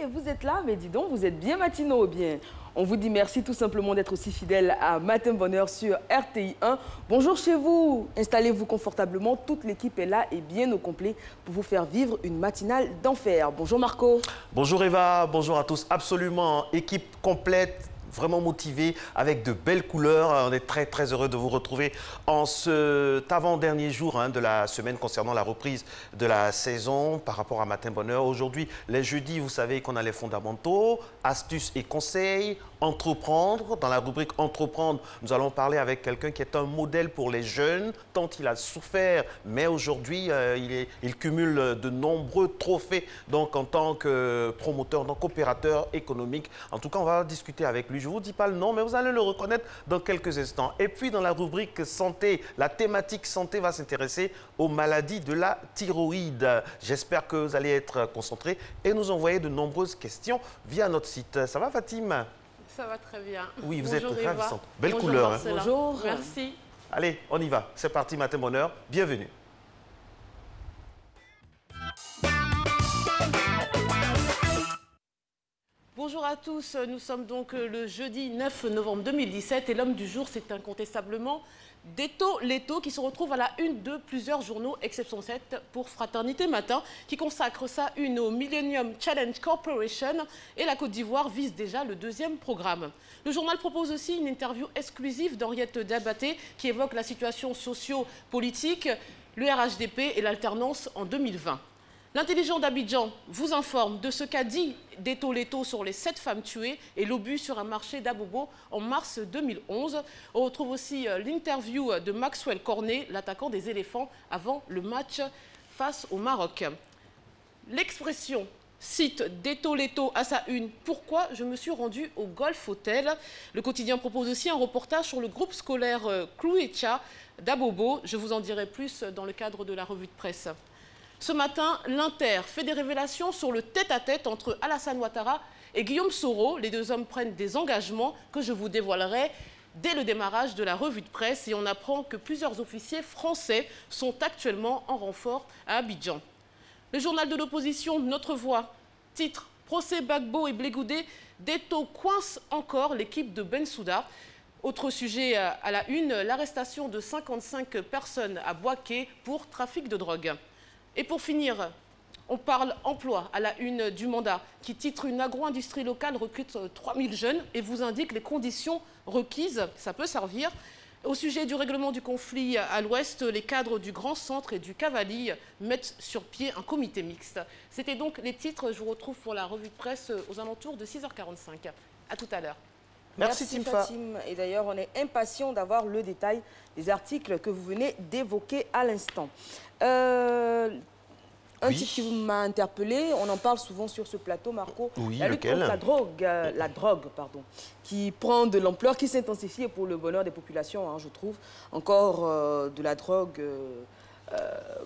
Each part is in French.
Vous êtes là, mais dis donc, vous êtes bien matinaux ou bien. On vous dit merci tout simplement d'être aussi fidèle à Matin Bonheur sur RTI 1. Bonjour chez vous, installez-vous confortablement, toute l'équipe est là et bien au complet pour vous faire vivre une matinale d'enfer. Bonjour Marco. Bonjour Eva, bonjour à tous, absolument, équipe complète. Vraiment motivé, avec de belles couleurs. On est très heureux de vous retrouver en cet avant-dernier jour de la semaine concernant la reprise de la saison par rapport à Matin Bonheur. Aujourd'hui, les jeudis, vous savez qu'on a les fondamentaux, astuces et conseils, entreprendre. Dans la rubrique entreprendre, nous allons parler avec quelqu'un qui est un modèle pour les jeunes, tant il a souffert, mais aujourd'hui, il cumule de nombreux trophées donc en tant que promoteur, donc opérateur économique. En tout cas, on va discuter avec lui. Je ne vous dis pas le nom, mais vous allez le reconnaître dans quelques instants. Et puis, dans la rubrique santé, la thématique santé va s'intéresser aux maladies de la thyroïde. J'espère que vous allez être concentrés et nous envoyer de nombreuses questions via notre site. Ça va, Fatim? Ça va très bien. Oui, vous êtes ravissante. Belle Bonjour couleur. Marcella. Bonjour. Merci. Allez, on y va. C'est parti, Matin Bonheur. Bienvenue. Bonjour à tous, nous sommes donc le jeudi 9 novembre 2017 et l'homme du jour, c'est incontestablement Deto Leto qui se retrouve à la une de plusieurs journaux, exception 7 pour Fraternité Matin, qui consacre sa une au Millennium Challenge Corporation et la Côte d'Ivoire vise déjà le deuxième programme. Le journal propose aussi une interview exclusive d'Henriette Diabaté qui évoque la situation socio-politique, le RHDP et l'alternance en 2020. L'intelligent d'Abidjan vous informe de ce qu'a dit Deto Leto sur les 7 femmes tuées et l'obus sur un marché d'Abobo en mars 2011. On retrouve aussi l'interview de Maxwell Cornet, l'attaquant des éléphants, avant le match face au Maroc. L'expression cite Deto Leto à sa une. Pourquoi je me suis rendu au Golf Hotel? Le quotidien propose aussi un reportage sur le groupe scolaire Clouecha d'Abobo. Je vous en dirai plus dans le cadre de la revue de presse. Ce matin, l'Inter fait des révélations sur le tête-à-tête entre Alassane Ouattara et Guillaume Soro. Les deux hommes prennent des engagements que je vous dévoilerai dès le démarrage de la revue de presse. Et on apprend que plusieurs officiers français sont actuellement en renfort à Abidjan. Le journal de l'opposition, Notre Voix, titre « Procès Gbagbo et Blé-Goudé, Deto coince encore l'équipe de Bensouda ». Autre sujet à la une, l'arrestation de 55 personnes à Bouaké pour trafic de drogue. Et pour finir, on parle emploi à la une du mandat qui titre « Une agro-industrie locale recrute 3000 jeunes » et vous indique les conditions requises, ça peut servir. Au sujet du règlement du conflit à l'ouest, les cadres du Grand Centre et du Cavali mettent sur pied un comité mixte. C'était donc les titres. Je vous retrouve pour la revue de presse aux alentours de 6h45. À tout à l'heure. Merci Fatim. Et d'ailleurs, on est impatient d'avoir le détail des articles que vous venez d'évoquer à l'instant. Un titre qui m'a interpellé, on en parle souvent sur ce plateau, Marco. Oui, la lutte contre la drogue, qui prend de l'ampleur, qui s'intensifie pour le bonheur des populations, je trouve. Encore de la drogue,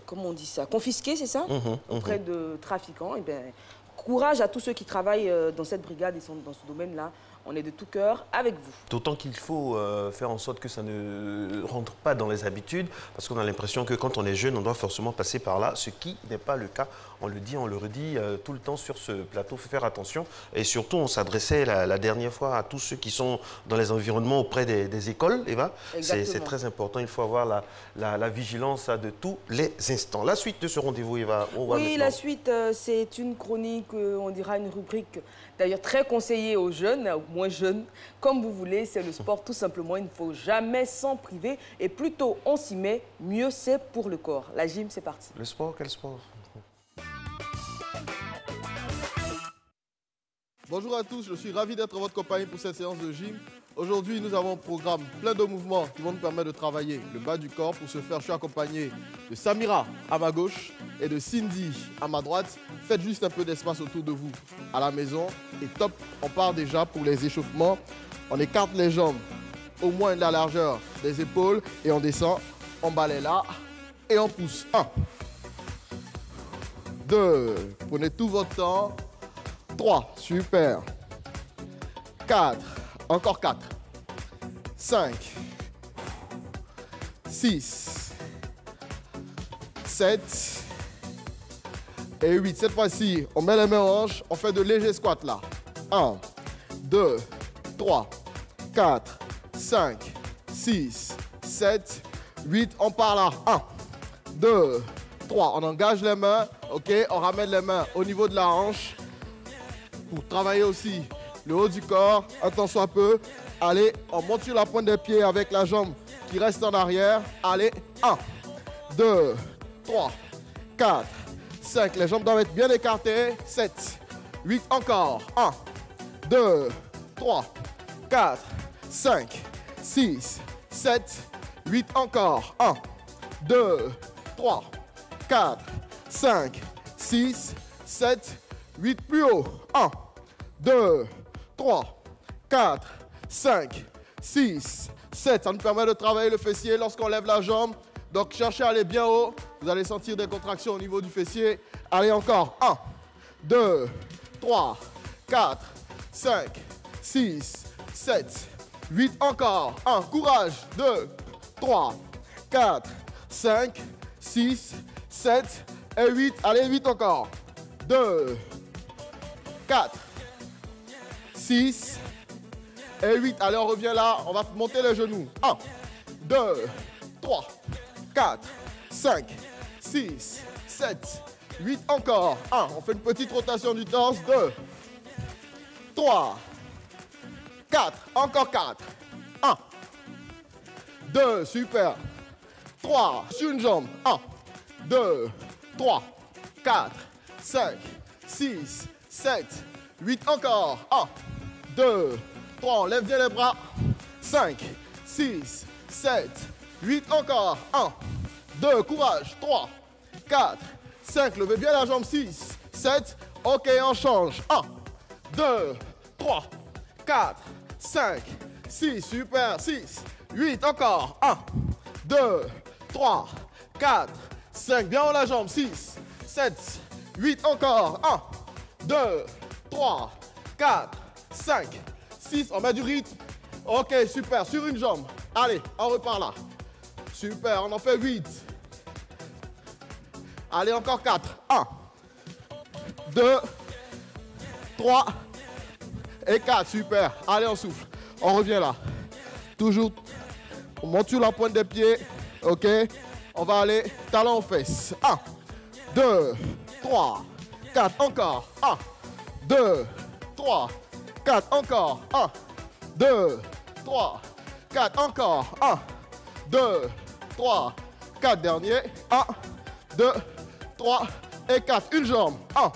comment on dit ça, confisquée, c'est ça, auprès de trafiquants. Et bien, courage à tous ceux qui travaillent dans cette brigade et sont dans ce domaine-là. On est de tout cœur avec vous. D'autant qu'il faut faire en sorte que ça ne rentre pas dans les habitudes, parce qu'on a l'impression que quand on est jeune, on doit forcément passer par là, ce qui n'est pas le cas. On le dit, on le redit tout le temps sur ce plateau, il faut faire attention. Et surtout, on s'adressait la dernière fois à tous ceux qui sont dans les environnements auprès des écoles, Eva. C'est très important, il faut avoir la vigilance de tous les instants. La suite de ce rendez-vous, Eva, on va Oui, la suite, c'est une chronique, on dira une rubrique, d'ailleurs très conseillée aux jeunes, moins jeunes, comme vous voulez, c'est le sport tout simplement, il ne faut jamais s'en priver et plus tôt on s'y met, mieux c'est pour le corps. La gym, c'est parti. Le sport, quel sport? Bonjour à tous, je suis ravi d'être en votre compagnie pour cette séance de gym. Aujourd'hui, nous avons un programme plein de mouvements qui vont nous permettre de travailler le bas du corps. Pour ce faire, je suis accompagné de Samira à ma gauche et de Cindy à ma droite. Faites juste un peu d'espace autour de vous à la maison. Et top, on part déjà pour les échauffements. On écarte les jambes au moins de la largeur des épaules et on descend, on balaye là et on pousse. 1, 2. Prenez tout votre temps. 3. Super. 4. Encore 4. 5. 6. 7. Et 8. Cette fois-ci, on met les mains en hanche. On fait de légers squats là. 1, 2, 3, 4, 5, 6, 7, 8. On part là. 1, 2, 3. On engage les mains. OK. On ramène les mains au niveau de la hanche. Pour travailler aussi le haut du corps. Un tant soit peu. Allez, on monte sur la pointe des pieds avec la jambe qui reste en arrière. Allez. 1, 2, 3, 4, 5. Les jambes doivent être bien écartées. 7, 8 encore. 1, 2, 3, 4, 5, 6, 7, 8 encore. 1, 2, 3, 4, 5, 6, 7, 8 plus haut. 1, 2, 3, 4, 5, 6, 7. Ça nous permet de travailler le fessier lorsqu'on lève la jambe. Donc cherchez à aller bien haut. Vous allez sentir des contractions au niveau du fessier. Allez encore. 1, 2, 3, 4, 5, 6, 7, 8 encore. 1, courage. 2, 3, 4, 5, 6, 7 et 8. Allez, 8 encore. 2, 4, 6 et 8. Allez, on revient là. On va monter les genoux. 1, 2, 3, 4, 5, 6, 7, 8 encore. 1, on fait une petite rotation du torse. 2, 3, 4, encore 4. 1, 2, super. 3, sur une jambe. 1, 2, 3, 4, 5, 6, 7, 8 encore. 1, 2, 3, on lève bien les bras. 5, 6, 7, 8 encore. 1, 2, courage. 3, 4, 5, levez bien la jambe. 6, 7, ok, on change. 1, 2, 3, 4, 5, 6, super. 6, 8 encore. 1, 2, 3, 4, 5, bien haut la jambe. 6, 7, 8 encore. 1, 2, 3, 4, 5, 6, on met du rythme. Ok, super, sur une jambe. Allez, on repart là. Super, on en fait 8. Allez, encore 4. 1, 2, 3 et 4. Super. Allez, on souffle. On revient là. Toujours, on monte sur la pointe des pieds. Ok. On va aller talon aux fesses. 1, 2, 3, 4. Encore. 1, 2, 3, 4. Encore. 1, 2, 3, 4. Encore. 1, 2, 3, 4. Dernier. 1, 2, 3 et 4. Une jambe. 1,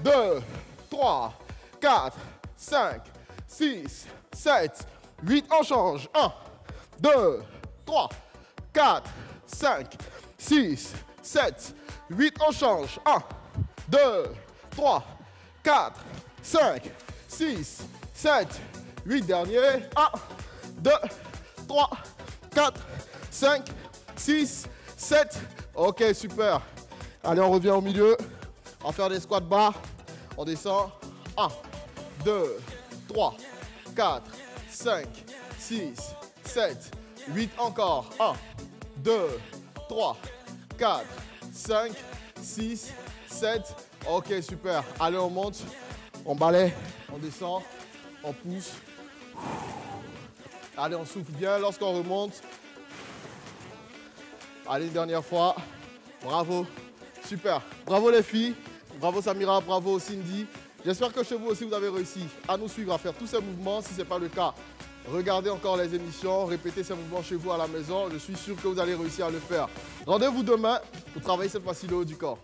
2, 3, 4, 5, 6, 7, 8. On change. 1, 2, 3, 4, 5, 6, 7, 8. On change. 1, 2, 3, 4, 5, 6, 7, 8. Dernier. 1, 2, 3, 4, 5, 6, 7. Ok, super. Allez, on revient au milieu. On va faire des squats bas. On descend. 1, 2, 3, 4, 5, 6, 7, 8. Encore. 1, 2, 3, 4, 5, 6, 7. Ok, super. Allez, on monte. On balaye. On descend. On pousse. Allez, on souffle bien lorsqu'on remonte. Allez, une dernière fois. Bravo. Super. Bravo les filles. Bravo Samira. Bravo Cindy. J'espère que chez vous aussi, vous avez réussi à nous suivre, à faire tous ces mouvements. Si ce n'est pas le cas, regardez encore les émissions, répétez ces mouvements chez vous à la maison. Je suis sûr que vous allez réussir à le faire. Rendez-vous demain pour travailler cette fois-ci le haut du corps.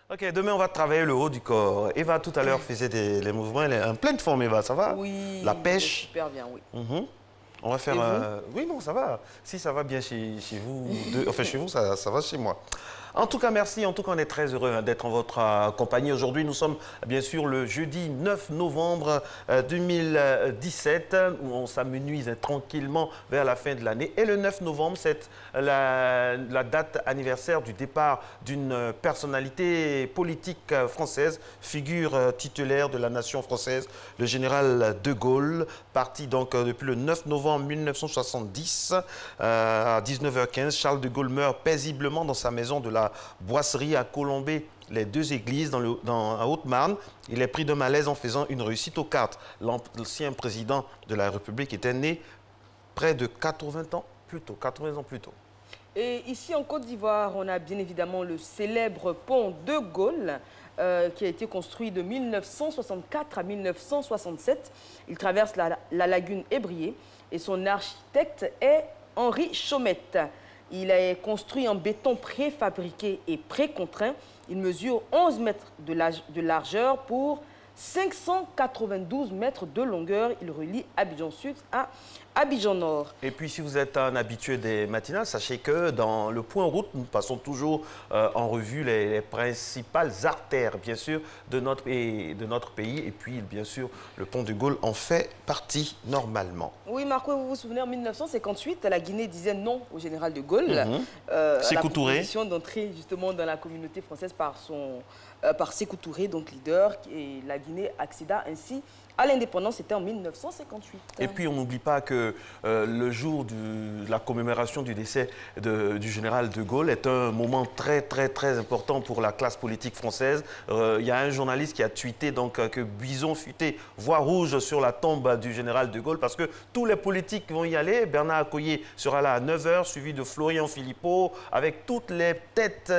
Ok, demain on va travailler le haut du corps. Eva tout à l'heure faisait les mouvements, elle est en pleine forme Eva, ça va? Oui. La pêche. Super bien, oui. On va faire... oui, non, ça va. Si ça va bien chez vous, enfin chez vous, ça va chez moi. En tout cas, merci. En tout cas, on est très heureux d'être en votre compagnie. Aujourd'hui, nous sommes bien sûr le jeudi 9 novembre 2017, où on s'amenuise tranquillement vers la fin de l'année. Et le 9 novembre, c'est la date anniversaire du départ d'une personnalité politique française, figure titulaire de la nation française, le général de Gaulle, parti donc depuis le 9 novembre 1970 à 19h15. Charles de Gaulle meurt paisiblement dans sa maison de la Boisserie à Colombey, les Deux Églises, en Haute-Marne. Il est pris de malaise en faisant une réussite aux cartes. L'ancien président de la République était né près de 80 ans plus tôt. Et ici en Côte d'Ivoire, on a bien évidemment le célèbre pont de Gaulle qui a été construit de 1964 à 1967. Il traverse la lagune Ébrié et son architecte est Henri Chaumette. Il est construit en béton préfabriqué et précontraint. Il mesure 11 mètres de largeur pour 592 mètres de longueur. Il relie Abidjan Sud à Abidjan Nord. Et puis, si vous êtes un habitué des matinales, sachez que dans le point route, nous passons toujours en revue les principales artères, bien sûr, de notre pays. Et puis, bien sûr, le pont de Gaulle en fait partie normalement. Oui, Marco, vous vous souvenez, en 1958, la Guinée disait non au général de Gaulle. Sékou Touré. La proposition d'entrer justement dans la communauté française par Sékou Touré, donc leader, et la Guinée accéda ainsi à l'indépendance. C'était en 1958. Et puis, on n'oublie pas que le jour de la commémoration du décès du général de Gaulle est un moment très important pour la classe politique française. Il y a un journaliste qui a tweeté donc, que Bison futé voit rouge sur la tombe du général de Gaulle parce que tous les politiques vont y aller. Bernard Accoyer sera là à 9h, suivi de Florian Philippot, avec toutes les têtes,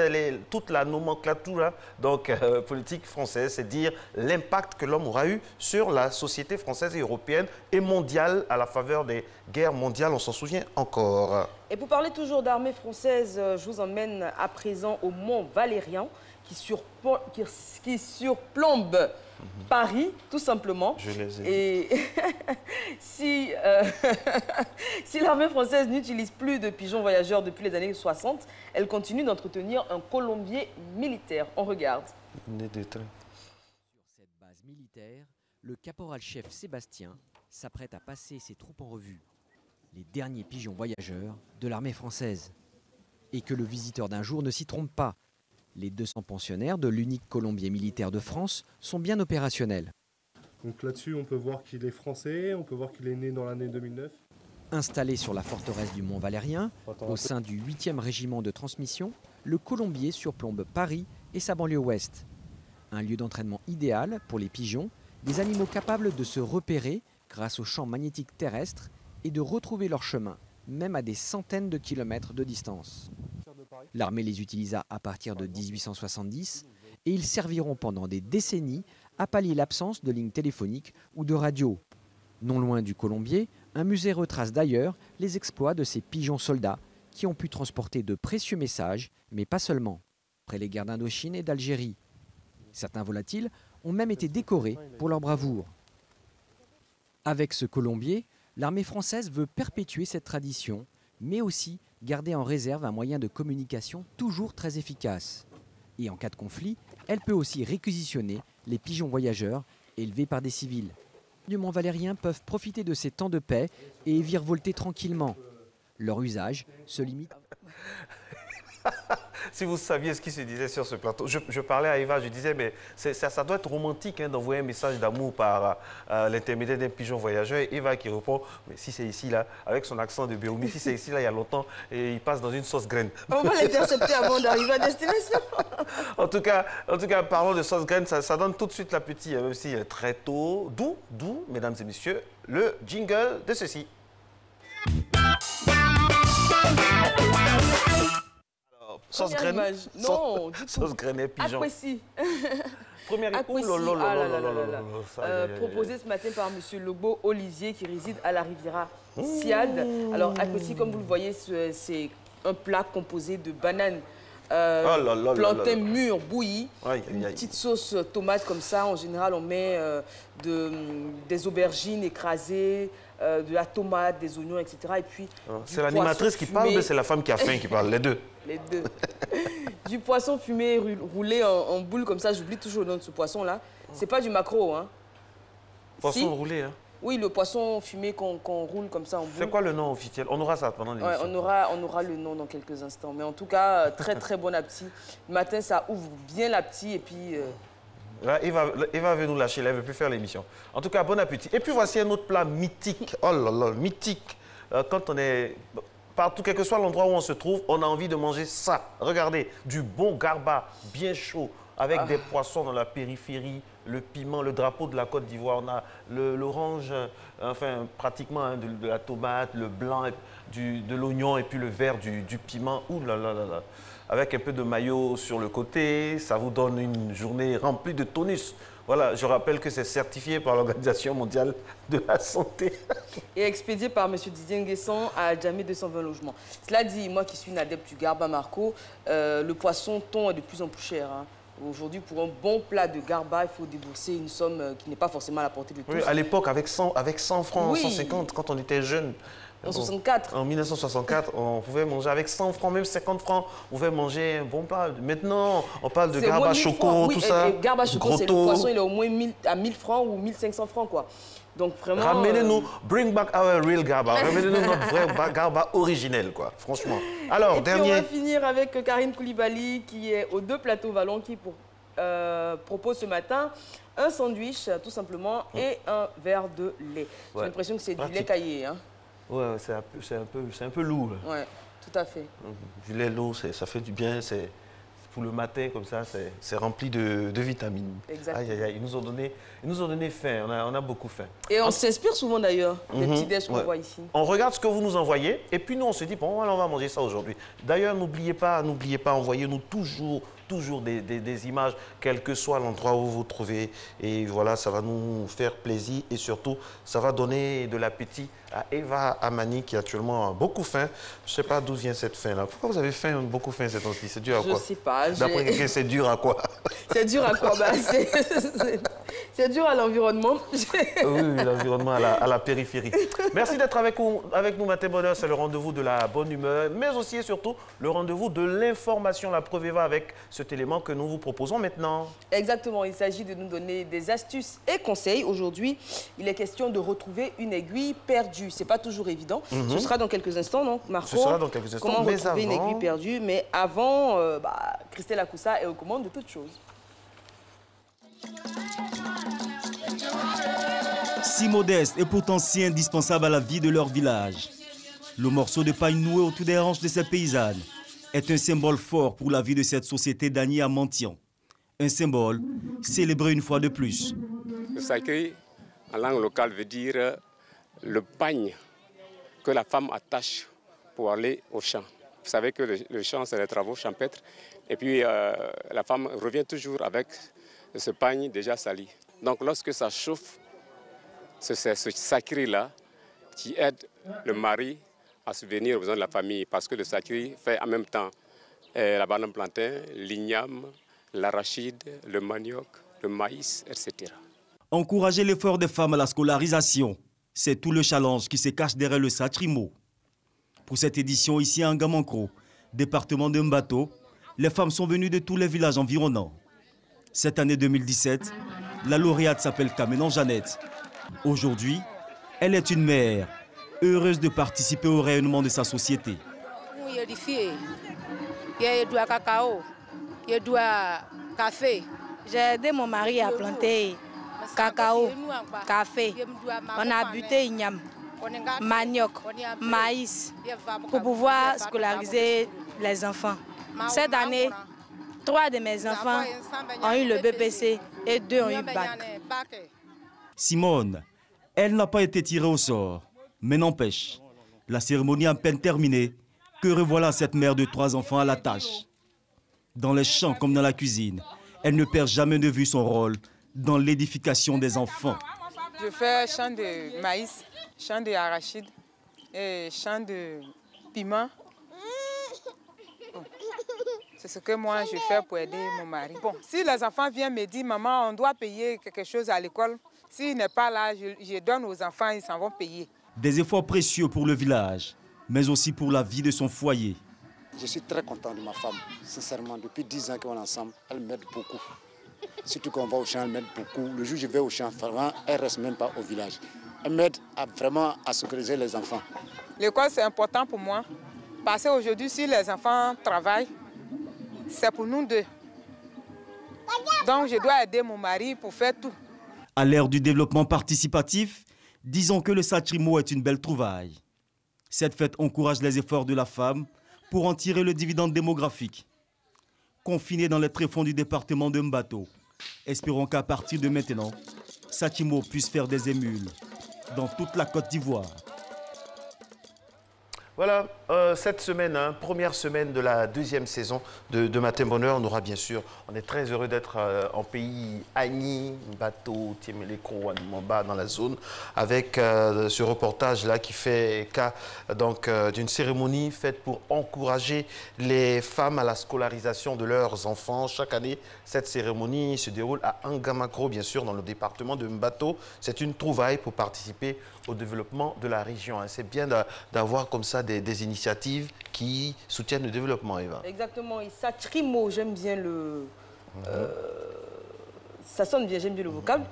toute la nomenclature donc, politique française. C'est dire l'impact que l'homme aura eu sur la société française et européenne et mondiale à la faveur des guerres mondiales, on s'en souvient encore. Et pour parler toujours d'armée française, je vous emmène à présent au Mont Valérien qui surplombe Paris, tout simplement. Je les ai. Et si l'armée française n'utilise plus de pigeons voyageurs depuis les années 60, elle continue d'entretenir un colombier militaire. On regarde. Sur cette base militaire, le caporal-chef Sébastien s'apprête à passer ses troupes en revue, les derniers pigeons voyageurs de l'armée française. Et que le visiteur d'un jour ne s'y trompe pas. Les 200 pensionnaires de l'unique colombier militaire de France sont bien opérationnels. Donc là-dessus, on peut voir qu'il est français, on peut voir qu'il est né dans l'année 2009. Installé sur la forteresse du Mont Valérien, au sein du 8e régiment de transmission, le colombier surplombe Paris et sa banlieue ouest. Un lieu d'entraînement idéal pour les pigeons, des animaux capables de se repérer grâce aux champs magnétiques terrestres et de retrouver leur chemin, même à des centaines de kilomètres de distance. L'armée les utilisa à partir de 1870 et ils serviront pendant des décennies à pallier l'absence de lignes téléphoniques ou de radio. Non loin du colombier, un musée retrace d'ailleurs les exploits de ces pigeons soldats qui ont pu transporter de précieux messages, mais pas seulement, après les guerres d'Indochine et d'Algérie. Certains volatiles ont même été décorés pour leur bravoure. Avec ce colombier, l'armée française veut perpétuer cette tradition, mais aussi garder en réserve un moyen de communication toujours très efficace. Et en cas de conflit, elle peut aussi réquisitionner les pigeons voyageurs élevés par des civils. Du Mont Valérien peuvent profiter de ces temps de paix et virevolter tranquillement. Leur usage se limite... Si vous saviez ce qui se disait sur ce plateau, je parlais à Eva, je disais, mais ça doit être romantique d'envoyer un message d'amour par l'intermédiaire d'un pigeon voyageur. Et Eva qui répond, mais si c'est ici, là, avec son accent de Béoumi, si c'est ici, là, il y a longtemps, et il passe dans une sauce graine. On va l'intercepter avant d'arriver à destination. En tout cas, parlons de sauce graine, ça donne tout de suite l'appétit, même si très tôt, doux, mesdames et messieurs, le jingle de ceci. Sauce graine. Non, du tout. Sauce graine et pigeon. Aquessi. Première Aquessi. Proposé ce matin par M. Lobo Olivier qui réside à la Riviera Siad. Alors, Aquessi, comme vous le voyez, c'est un plat composé de bananes plantain mûr bouilli, une petite sauce tomate comme ça. En général, on met des aubergines écrasées, de la tomate, des oignons, etc. Et puis c'est l'animatrice qui parle ou c'est la femme qui a faim qui parle? Les deux. Les deux. du poisson fumé roulé en boule comme ça, j'oublie toujours le nom de ce poisson-là. C'est pas du maquereau, hein. Poisson roulé, hein. Oui, le poisson fumé qu'on roule comme ça en boule. C'est quoi le nom officiel? On aura ça pendant l'émission. Ouais, on aura le nom dans quelques instants. Mais en tout cas, très très bon appétit. Le matin, ça ouvre bien l'appétit et puis... Là, Eva veut nous lâcher, là, elle ne veut plus faire l'émission. En tout cas, bon appétit. Et puis voici un autre plat mythique. Oh là là, mythique. Quand on est... Partout, quel que soit l'endroit où on se trouve, on a envie de manger ça. Regardez, du bon garba, bien chaud, avec des poissons dans la périphérie, le piment, le drapeau de la Côte d'Ivoire. On a l'orange, enfin, pratiquement hein, de la tomate, le blanc, de l'oignon et puis le vert du piment. Ouh là là là là. Avec un peu de mayo sur le côté, ça vous donne une journée remplie de tonus. Voilà, je rappelle que c'est certifié par l'Organisation mondiale de la santé. Et expédié par M. Didier Nguessan à Djamé 220 logements. Cela dit, moi qui suis une adepte du garba marco, le poisson thon est de plus en plus cher. Hein. Aujourd'hui, pour un bon plat de garba, il faut débourser une somme qui n'est pas forcément à la portée de tous. Oui, à l'époque, avec 100 francs, oui. 150, quand on était jeune. En 64. En 1964, on pouvait manger avec 100 francs, même 50 francs, on pouvait manger un bon plat. Maintenant, on parle de garba choco, tout ça. Et garba choco, c'est le poisson, il est au moins 1000 francs ou 1500 francs, quoi. Donc vraiment... Ramenez-nous, bring back our real garba. Ramenez-nous notre vrai garba originel, quoi, franchement. Alors, dernier... on va finir avec Karine Koulibaly, qui est aux 2 plateaux Vallon, qui propose ce matin un sandwich, tout simplement, et un verre de lait. J'ai l'impression que c'est du lait caillé, hein. Ouais, c'est un peu lourd. Oui, tout à fait. Du lait lourd, ça fait du bien, c'est pour le matin comme ça, c'est rempli de vitamines. Exactement. Aïe, aïe, aïe, ils nous ont donné faim, on a beaucoup faim. Et on s'inspire souvent d'ailleurs des petits déj qu'on voit ici. On regarde ce que vous nous envoyez et puis nous on se dit, bon, on va manger ça aujourd'hui. D'ailleurs, n'oubliez pas, envoyez-nous toujours des images, quel que soit l'endroit où vous vous trouvez. Et voilà, ça va nous faire plaisir et surtout, ça va donner de l'appétit à Eva Amani qui actuellement a beaucoup faim. Je ne sais pas d'où vient cette faim-là. Pourquoi vous avez beaucoup faim cette temps-ci? C'est dur à quoi? Je ne sais pas. D'après quelqu'un, c'est dur à quoi? C'est dur à quoi? C'est dur à l'environnement. Oui, l'environnement à la périphérie. Merci d'être avec nous, Matin Bonheur. C'est le rendez-vous de la bonne humeur, mais aussi et surtout le rendez-vous de l'information. La preuve Eva avec cet élément que nous vous proposons maintenant. Exactement. Il s'agit de nous donner des astuces et conseils. Aujourd'hui, il est question de retrouver une aiguille perdue. Ce n'est pas toujours évident. Ce sera dans quelques instants, non, Marco? Ce sera dans quelques instants. Comment retrouver une aiguille perdue? Mais avant, Christelle Akoussa est aux commandes de toutes choses. Si modeste et pourtant si indispensable à la vie de leur village, le morceau de paille noué autour des hanches de ces paysannes est un symbole fort pour la vie de cette société d'Agny à Montian. Un symbole célébré une fois de plus. Le sakri, en langue locale, veut dire le pagne que la femme attache pour aller au champ. Vous savez que le champ, c'est les travaux champêtres. Et puis, la femme revient toujours avec ce pagne déjà sali. Donc, lorsque ça chauffe, c'est ce sakri-là qui aide le mari à subvenir aux besoins de la famille. Parce que le sakri fait en même temps la banane plantain, l'igname, l'arachide, le manioc, le maïs, etc. Encourager l'effort des femmes à la scolarisation, c'est tout le challenge qui se cache derrière le Satrimo. Pour cette édition ici à Ngamankro, département de Mbato, les femmes sont venues de tous les villages environnants. Cette année 2017, la lauréate s'appelle Kamenan Jeannette. Aujourd'hui, elle est une mère, heureuse de participer au rayonnement de sa société. J'ai aidé mon mari à planter cacao, café. On a buté igname, manioc, maïs pour pouvoir scolariser les enfants. Cette année, 3 de mes enfants ont eu le BPC et 2 ont eu bac. Simone, elle n'a pas été tirée au sort, mais n'empêche, la cérémonie à peine terminée, que revoilà cette mère de 3 enfants à la tâche. Dans les champs comme dans la cuisine, elle ne perd jamais de vue son rôle dans l'édification des enfants. Je fais champ de maïs, champ d'arachide et champ de piment. Bon. C'est ce que moi je fais pour aider mon mari. Bon, si les enfants viennent me dire, maman, on doit payer quelque chose à l'école, s'il n'est pas là, je donne aux enfants, ils s'en vont payer. Des efforts précieux pour le village, mais aussi pour la vie de son foyer. Je suis très content de ma femme. Sincèrement, depuis 10 ans qu'on est ensemble, elle m'aide beaucoup. Surtout quand on va au champ, elle m'aide beaucoup. Le jour où je vais au champ, vraiment, elle ne reste même pas au village. Elle m'aide vraiment à sécuriser les enfants. L'école, c'est important pour moi. Parce qu'aujourd'hui, si les enfants travaillent, c'est pour nous deux. Donc, je dois aider mon mari pour faire tout. À l'ère du développement participatif, disons que le Satrimo est une belle trouvaille. Cette fête encourage les efforts de la femme pour en tirer le dividende démographique. Confinée dans les tréfonds du département de Mbato, espérons qu'à partir de maintenant, Satrimo puisse faire des émules dans toute la Côte d'Ivoire. Voilà, cette semaine, première semaine de la deuxième saison de Matin Bonheur, on aura bien sûr, on est très heureux d'être en pays Agni, Mbato, Tiemeleko, Animamba, dans la zone, avec ce reportage-là qui fait cas d'une cérémonie faite pour encourager les femmes à la scolarisation de leurs enfants. Chaque année, cette cérémonie se déroule à Angamakro, bien sûr, dans le département de Mbato. C'est une trouvaille pour participer au développement de la région. C'est bien d'avoir comme ça des initiatives qui soutiennent le développement, Eva. Exactement. Et Satrimo, j'aime bien le... ça sonne bien, j'aime bien le vocable.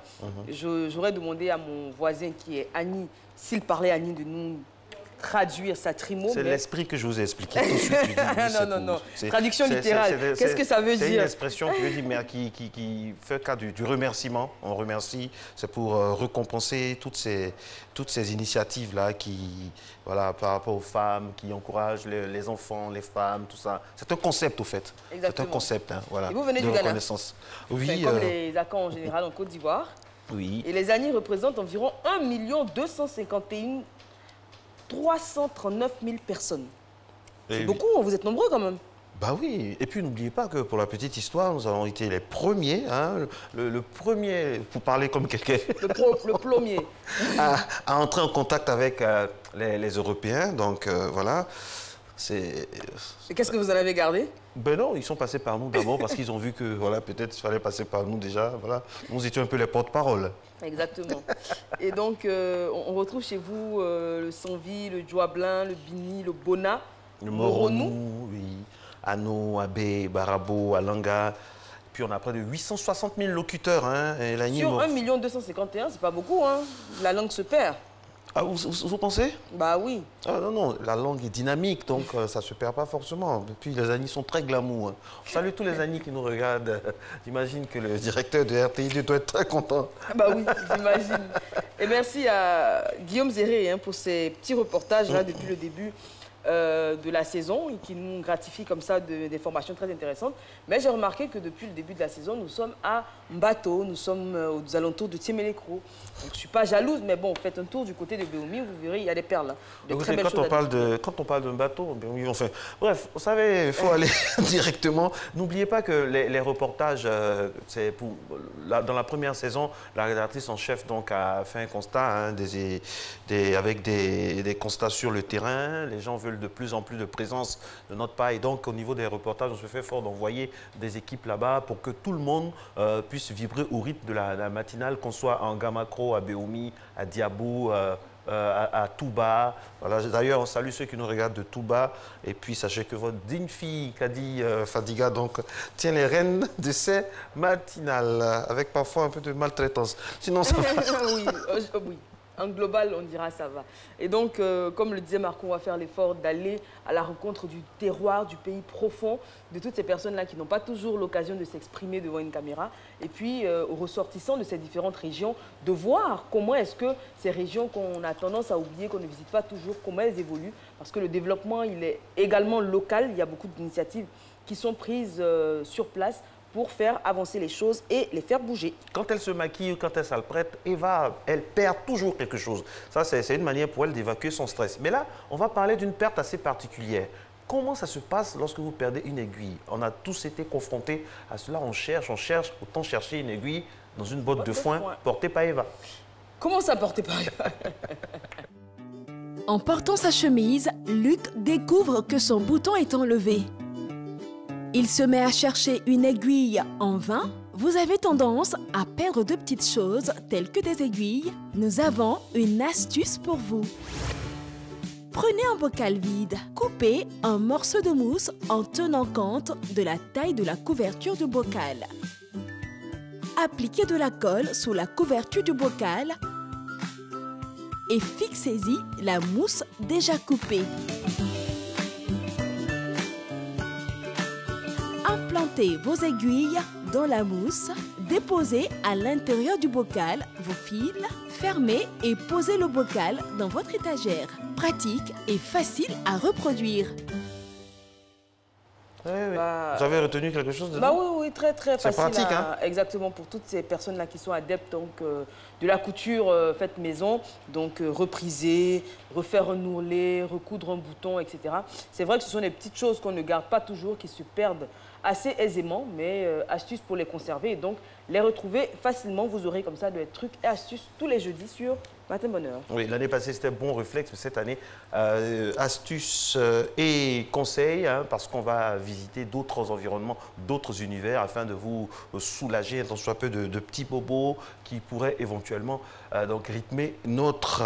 J'aurais demandé à mon voisin qui est Annie, s'il parlait Annie, de nous traduire Satrimo. C'est l'esprit que je vous ai expliqué tout de suite. Non. Traduction littérale. Qu'est-ce que ça veut dire? C'est une expression qui veut dire, mais qui fait cas du remerciement. On remercie, c'est pour récompenser toutes ces initiatives-là voilà, par rapport aux femmes, qui encouragent les enfants, les femmes, tout ça. C'est un concept, au fait. Exactement. C'est un concept, voilà, et vous venez de du Ghana. reconnaissance. Oui, comme les Akans en général en Côte d'Ivoire. Oui. Et les Agnis représentent environ 1 251 339 000 personnes. C'est beaucoup, vous êtes nombreux quand même. Bah oui, et puis n'oubliez pas que pour la petite histoire, nous avons été les premiers, le premier, pour parler comme quelqu'un... Le plombier. à entrer en contact avec les Européens, donc voilà. Et qu'est-ce que vous en avez gardé? Ben non, ils sont passés par nous d'abord parce qu'ils ont vu que voilà, peut-être il fallait passer par nous déjà. Voilà. Nous étions un peu les porte-parole. Exactement. Et donc, on retrouve chez vous le Sanvi, le Djoablin, le Bini, le Bona, le Moronou, oui. Ano, Abe, Barabo, Alanga. Puis on a près de 860 000 locuteurs. Et sur 1 251 000, c'est pas beaucoup. La langue se perd. Ah, vous pensez? Bah oui. Ah, non, la langue est dynamique, donc ça ne se perd pas forcément. Et puis les Agnis sont très glamour. Salut tous les Agnis qui nous regardent. J'imagine que le directeur de RTI doit être très content. Bah oui, j'imagine. Et merci à Guillaume Zéré pour ces petits reportages là depuis le début de la saison et qui nous gratifie comme ça d'informations très intéressantes. Mais j'ai remarqué que depuis le début de la saison, nous sommes à Mbato, nous sommes aux alentours de Tiemeleko. Donc, je ne suis pas jalouse, mais bon, faites un tour du côté de Béoumi, vous verrez, il y a des perles. Quand on parle de Mbato, enfin, bref, vous savez, il faut aller directement. N'oubliez pas que les reportages, dans la première saison, la rédactrice en chef donc, a fait un constat avec des constats sur le terrain. Les gens veulent de plus en plus de présence de notre part. Et donc, au niveau des reportages, on se fait fort d'envoyer des équipes là-bas pour que tout le monde puisse vibrer au rythme de la matinale, qu'on soit en Gamakro, à Béoumi, à Diabou, à Touba. Voilà. D'ailleurs, on salue ceux qui nous regardent de Touba. Et puis, sachez que votre digne fille, Kadi Fadiga, donc, tient les rênes de ces matinales, avec parfois un peu de maltraitance. Sinon, ça va. Oui. En global, on dira ça va. Et donc, comme le disait Marco, on va faire l'effort d'aller à la rencontre du terroir, du pays profond, de toutes ces personnes-là qui n'ont pas toujours l'occasion de s'exprimer devant une caméra. Et puis, aux ressortissants de ces différentes régions, de voir comment est-ce que ces régions qu'on a tendance à oublier, qu'on ne visite pas toujours, comment elles évoluent. Parce que le développement, il est également local. Il y a beaucoup d'initiatives qui sont prises sur place pour faire avancer les choses et les faire bouger. Quand elle se maquille ou quand elle s'apprête, Eva, elle perd toujours quelque chose. Ça, c'est une manière pour elle d'évacuer son stress. Mais là, on va parler d'une perte assez particulière. Comment ça se passe lorsque vous perdez une aiguille? On a tous été confrontés à cela. On cherche. Autant chercher une aiguille dans une botte de foin portée par Eva. Comment ça, portée par Eva? En portant sa chemise, Luc découvre que son bouton est enlevé. Il se met à chercher une aiguille en vain. Vous avez tendance à perdre de petites choses telles que des aiguilles. Nous avons une astuce pour vous. Prenez un bocal vide, coupez un morceau de mousse en tenant compte de la taille de la couverture du bocal. Appliquez de la colle sous la couverture du bocal et fixez-y la mousse déjà coupée. Implantez vos aiguilles dans la mousse, déposez à l'intérieur du bocal vos fils, fermez et posez le bocal dans votre étagère. Pratique et facile à reproduire. Oui. Vous avez retenu quelque chose de Oui, très facile. C'est pratique, hein? Exactement, pour toutes ces personnes-là qui sont adeptes donc, de la couture faite maison, donc repriser, refaire un ourlet, recoudre un bouton, etc. C'est vrai que ce sont des petites choses qu'on ne garde pas toujours, qui se perdent assez aisément, mais astuces pour les conserver et donc les retrouver facilement. Vous aurez comme ça des trucs et astuces tous les jeudis sur Matin Bonheur. Oui, l'année passée c'était Bon Réflexe, mais cette année astuces et conseils, hein, parce qu'on va visiter d'autres environnements, d'autres univers afin de vous soulager dans soit peu de petits bobos qui pourraient éventuellement donc rythmer notre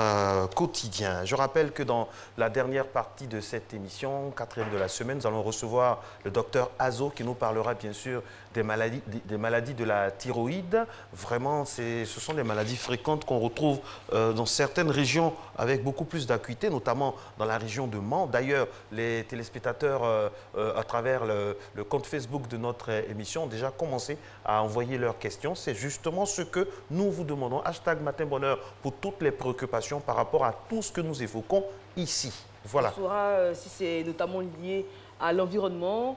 quotidien. Je rappelle que dans la dernière partie de cette émission, 4e de la semaine, nous allons recevoir le docteur Azo qui nous parlera bien sûr des maladies de la thyroïde. Vraiment, ce sont des maladies fréquentes qu'on retrouve dans certaines régions avec beaucoup plus d'acuité, notamment dans la région de Mans. D'ailleurs, les téléspectateurs, à travers le compte Facebook de notre émission, ont déjà commencé à envoyer leurs questions. C'est justement ce que nous vous demandons. #MatinBonheur pour toutes les préoccupations par rapport à tout ce que nous évoquons ici. Voilà. On saura si c'est notamment lié à l'environnement,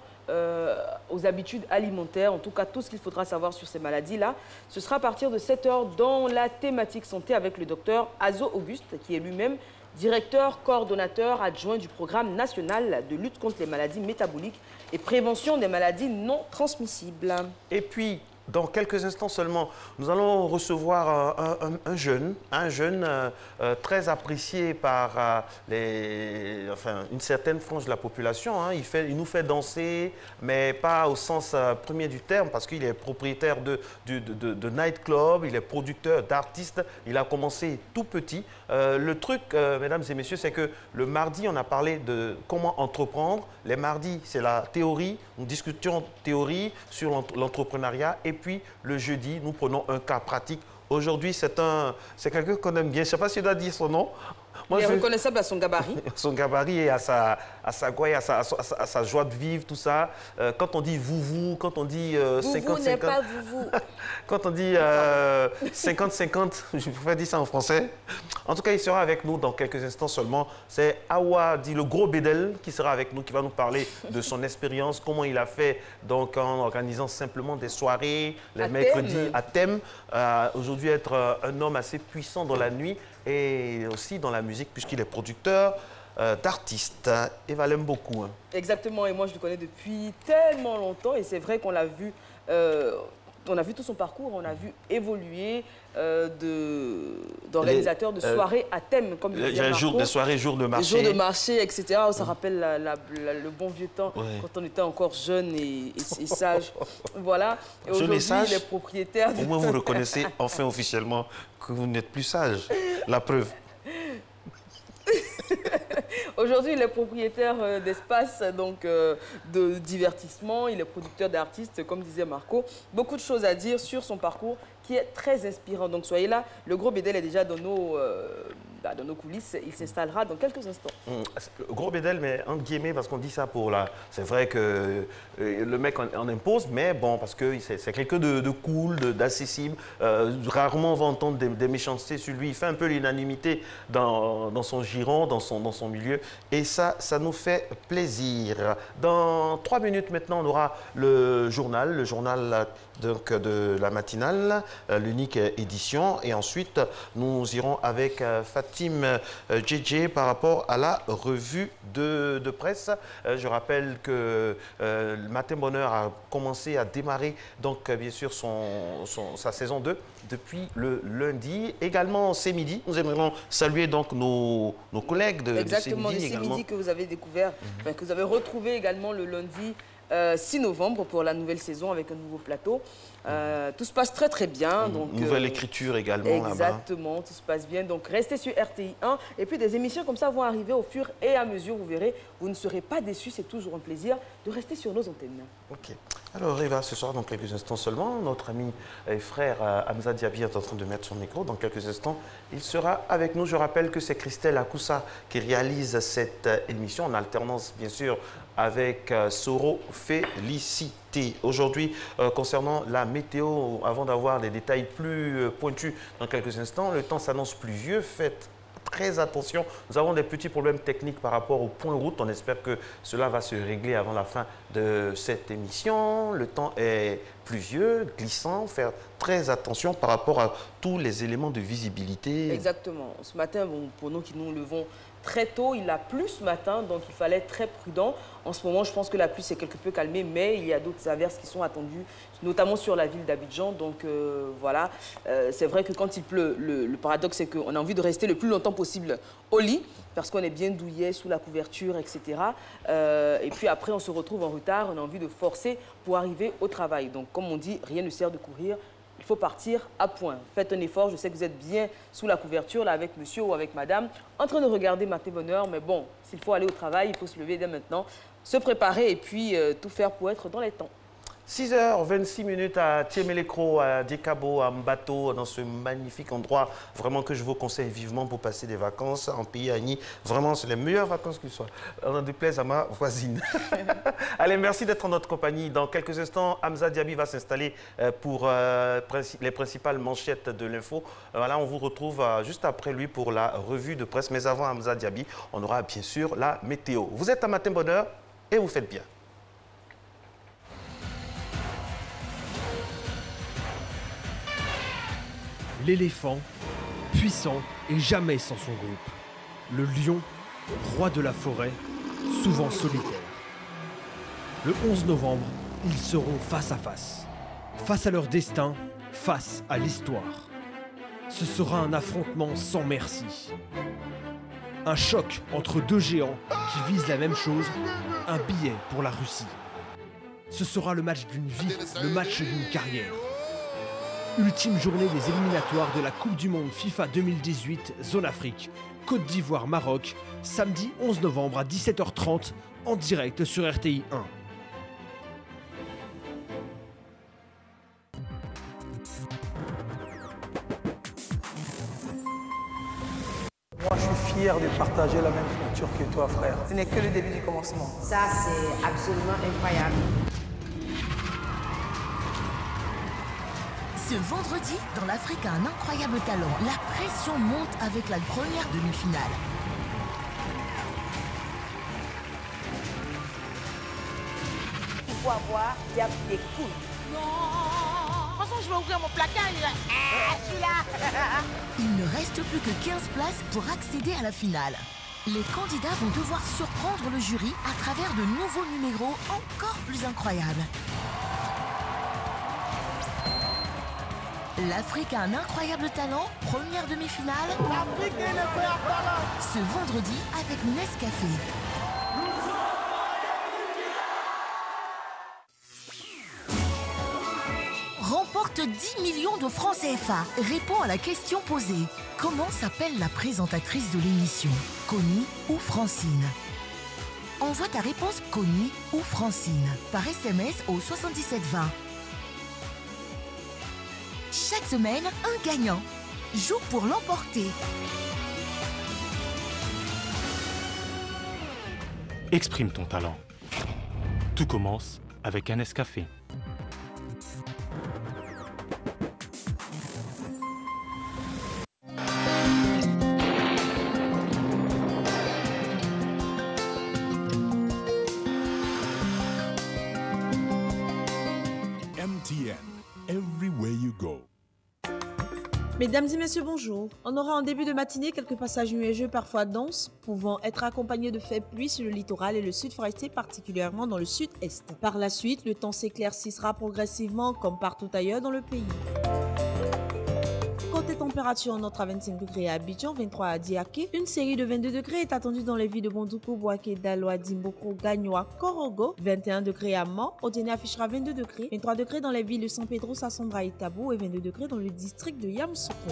aux habitudes alimentaires, en tout cas tout ce qu'il faudra savoir sur ces maladies-là. Ce sera à partir de 7 h dans la thématique santé avec le docteur Azo Auguste, qui est lui-même directeur coordonnateur adjoint du programme national de lutte contre les maladies métaboliques et prévention des maladies non transmissibles. Et puis, dans quelques instants seulement, nous allons recevoir un jeune très apprécié par une certaine frange de la population. Hein. Il nous fait danser, mais pas au sens premier du terme, parce qu'il est propriétaire de nightclub, il est producteur d'artistes. Il a commencé tout petit. Le truc, mesdames et messieurs, c'est que le mardi, on a parlé de comment entreprendre. Les mardis, c'est la théorie. Nous discutions théorie sur l'entrepreneuriat. Et puis, le jeudi, nous prenons un cas pratique. Aujourd'hui, c'est quelqu'un qu'on aime bien. Je ne sais pas si je dois dire son nom. Il est reconnaissable à son gabarit. Son gabarit et à sa gouaille, à sa joie de vivre, tout ça. Quand on dit vous, quand on dit 50-50... n'est pas vous. Quand on dit 50-50, je préfère dire ça en français. En tout cas, il sera avec nous dans quelques instants seulement. C'est Awa, dit le gros Bédel, qui sera avec nous, qui va nous parler de son expérience, comment il a fait donc, en organisant simplement des soirées, les mercredis à thème. Aujourd'hui, être un homme assez puissant dans la nuit et aussi dans la musique, puisqu'il est producteur d'artistes. Eva l'aime beaucoup. Hein. Exactement, et moi je le connais depuis tellement longtemps et c'est vrai qu'on l'a vu, on a vu tout son parcours, on a vu évoluer d'organisateur de soirées à thème, comme il y a des soirées, jours de marché. Jours de marché, etc. Ça rappelle le bon vieux temps, quand on était encore jeune et sage. Voilà. Et aujourd'hui, il est propriétaire de... Au moins, vous reconnaissez enfin officiellement que vous n'êtes plus sage. La preuve. Aujourd'hui, il est propriétaire d'espaces de divertissement, il est producteur d'artistes, comme disait Marco. Beaucoup de choses à dire sur son parcours qui est très inspirant. Donc soyez là, le gros Bédel est déjà dans nos coulisses, il s'installera dans quelques instants. Gros Bédel, mais entre guillemets, parce qu'on dit ça pour là. C'est vrai que le mec en impose, mais bon, parce que c'est quelqu'un de cool, d'accessible. Rarement on va entendre des méchancetés sur lui. Il fait un peu l'unanimité dans son giron, dans son milieu. Et ça nous fait plaisir. Dans 3 minutes maintenant, on aura le journal donc, de la matinale, l'unique édition. Et ensuite, nous irons avec Fatim JJ par rapport à la revue de presse. Je rappelle que le Matin Bonheur a commencé à démarrer, donc bien sûr, sa saison 2 depuis le lundi. Également, c'est midi. Nous aimerions saluer donc nos collègues de Exactement, de C'est midi que vous avez découvert, que vous avez retrouvé également le lundi 6 novembre pour la nouvelle saison avec un nouveau plateau. Tout se passe très bien. Donc, nouvelle écriture également là-bas. Exactement, tout se passe bien. Donc restez sur RTI 1 et puis des émissions comme ça vont arriver au fur et à mesure. Vous verrez, vous ne serez pas déçus. C'est toujours un plaisir de rester sur nos antennes. Ok. Alors Eva, ce soir, dans quelques instants seulement, notre ami et frère Hamza Diaby est en train de mettre son micro. Dans quelques instants, il sera avec nous. Je rappelle que c'est Christelle Akoussa qui réalise cette émission en alternance, bien sûr, avec Soro Félicité. Aujourd'hui, concernant la météo, avant d'avoir des détails plus pointus dans quelques instants, le temps s'annonce pluvieux. Faites très attention. Nous avons des petits problèmes techniques par rapport au point route. On espère que cela va se régler avant la fin de cette émission. Le temps est pluvieux, glissant. Faire très attention par rapport à tous les éléments de visibilité. Exactement. Ce matin, bon, pour nous qui nous levons très tôt, il a plu ce matin, donc il fallait être très prudent. En ce moment, je pense que la pluie s'est quelque peu calmée, mais il y a d'autres averses qui sont attendues, notamment sur la ville d'Abidjan. Donc voilà, c'est vrai que quand il pleut, le paradoxe, c'est qu'on a envie de rester le plus longtemps possible au lit, parce qu'on est bien douillet sous la couverture, etc. Et puis après, on se retrouve en retard, on a envie de forcer pour arriver au travail. Donc comme on dit, rien ne sert de courir. Il faut partir à point. Faites un effort. Je sais que vous êtes bien sous la couverture, là, avec monsieur ou avec madame, en train de regarder Matin Bonheur. Mais bon, s'il faut aller au travail, il faut se lever dès maintenant, se préparer et puis tout faire pour être dans les temps. 6h26 à Tiemelekro, à Dikabo, à Mbato, dans ce magnifique endroit, vraiment que je vous conseille vivement pour passer des vacances en pays Agni. Vraiment, c'est les meilleures vacances qui soient. On en déplaise à ma voisine. Allez, merci d'être en notre compagnie. Dans quelques instants, Hamza Diaby va s'installer pour les principales manchettes de l'info. Voilà, on vous retrouve juste après lui pour la revue de presse. Mais avant Hamza Diaby, on aura bien sûr la météo. Vous êtes à Matin Bonheur et vous faites bien. L'éléphant, puissant et jamais sans son groupe. Le lion, roi de la forêt, souvent solitaire. Le 11 novembre, ils seront face à face. Face à leur destin, face à l'histoire. Ce sera un affrontement sans merci. Un choc entre deux géants qui visent la même chose, un billet pour la Russie. Ce sera le match d'une vie, le match d'une carrière. Ultime journée des éliminatoires de la Coupe du Monde FIFA 2018, Zone Afrique, Côte d'Ivoire, Maroc, samedi 11 novembre à 17h30, en direct sur RTI 1. Moi, je suis fier de partager la même culture que toi, frère. Ce n'est que le début du commencement. Ça, c'est absolument incroyable. Ce vendredi, dans l'Afrique a un incroyable talent. La pression monte avec la première demi-finale. Il faut avoir des couilles. Non. De toute façon, je vais ouvrir mon placard. Je suis là. Il ne reste plus que 15 places pour accéder à la finale. Les candidats vont devoir surprendre le jury à travers de nouveaux numéros encore plus incroyables. L'Afrique a un incroyable talent, première demi-finale. L'Afrique est l'incroyable talent. Ce vendredi avec Nescafé. Remporte 10 millions de francs CFA. Répond à la question posée. Comment s'appelle la présentatrice de l'émission? Connie ou Francine? Envoie ta réponse Connie ou Francine par SMS au 7720. Chaque semaine, un gagnant. Joue pour l'emporter. Exprime ton talent. Tout commence avec un Nescafé. MTN, everywhere you go. Mesdames et messieurs, bonjour. On aura en début de matinée quelques passages nuageux parfois denses, pouvant être accompagnés de faibles pluies sur le littoral et le sud forestier, particulièrement dans le sud-est. Par la suite, le temps s'éclaircira progressivement comme partout ailleurs dans le pays. Quant Côté température, on note à 25 degrés à Abidjan, 23 à Diaké. Une série de 22 degrés est attendue dans les villes de Bondoukou, Boaké, Daloa, Dimboko, Gagnoa, Korogo. 21 degrés à Mans. Odéné affichera 22 degrés. 23 degrés dans les villes de San Pedro, Sassandra et Tabou et 22 degrés dans le district de Yamoussoukro.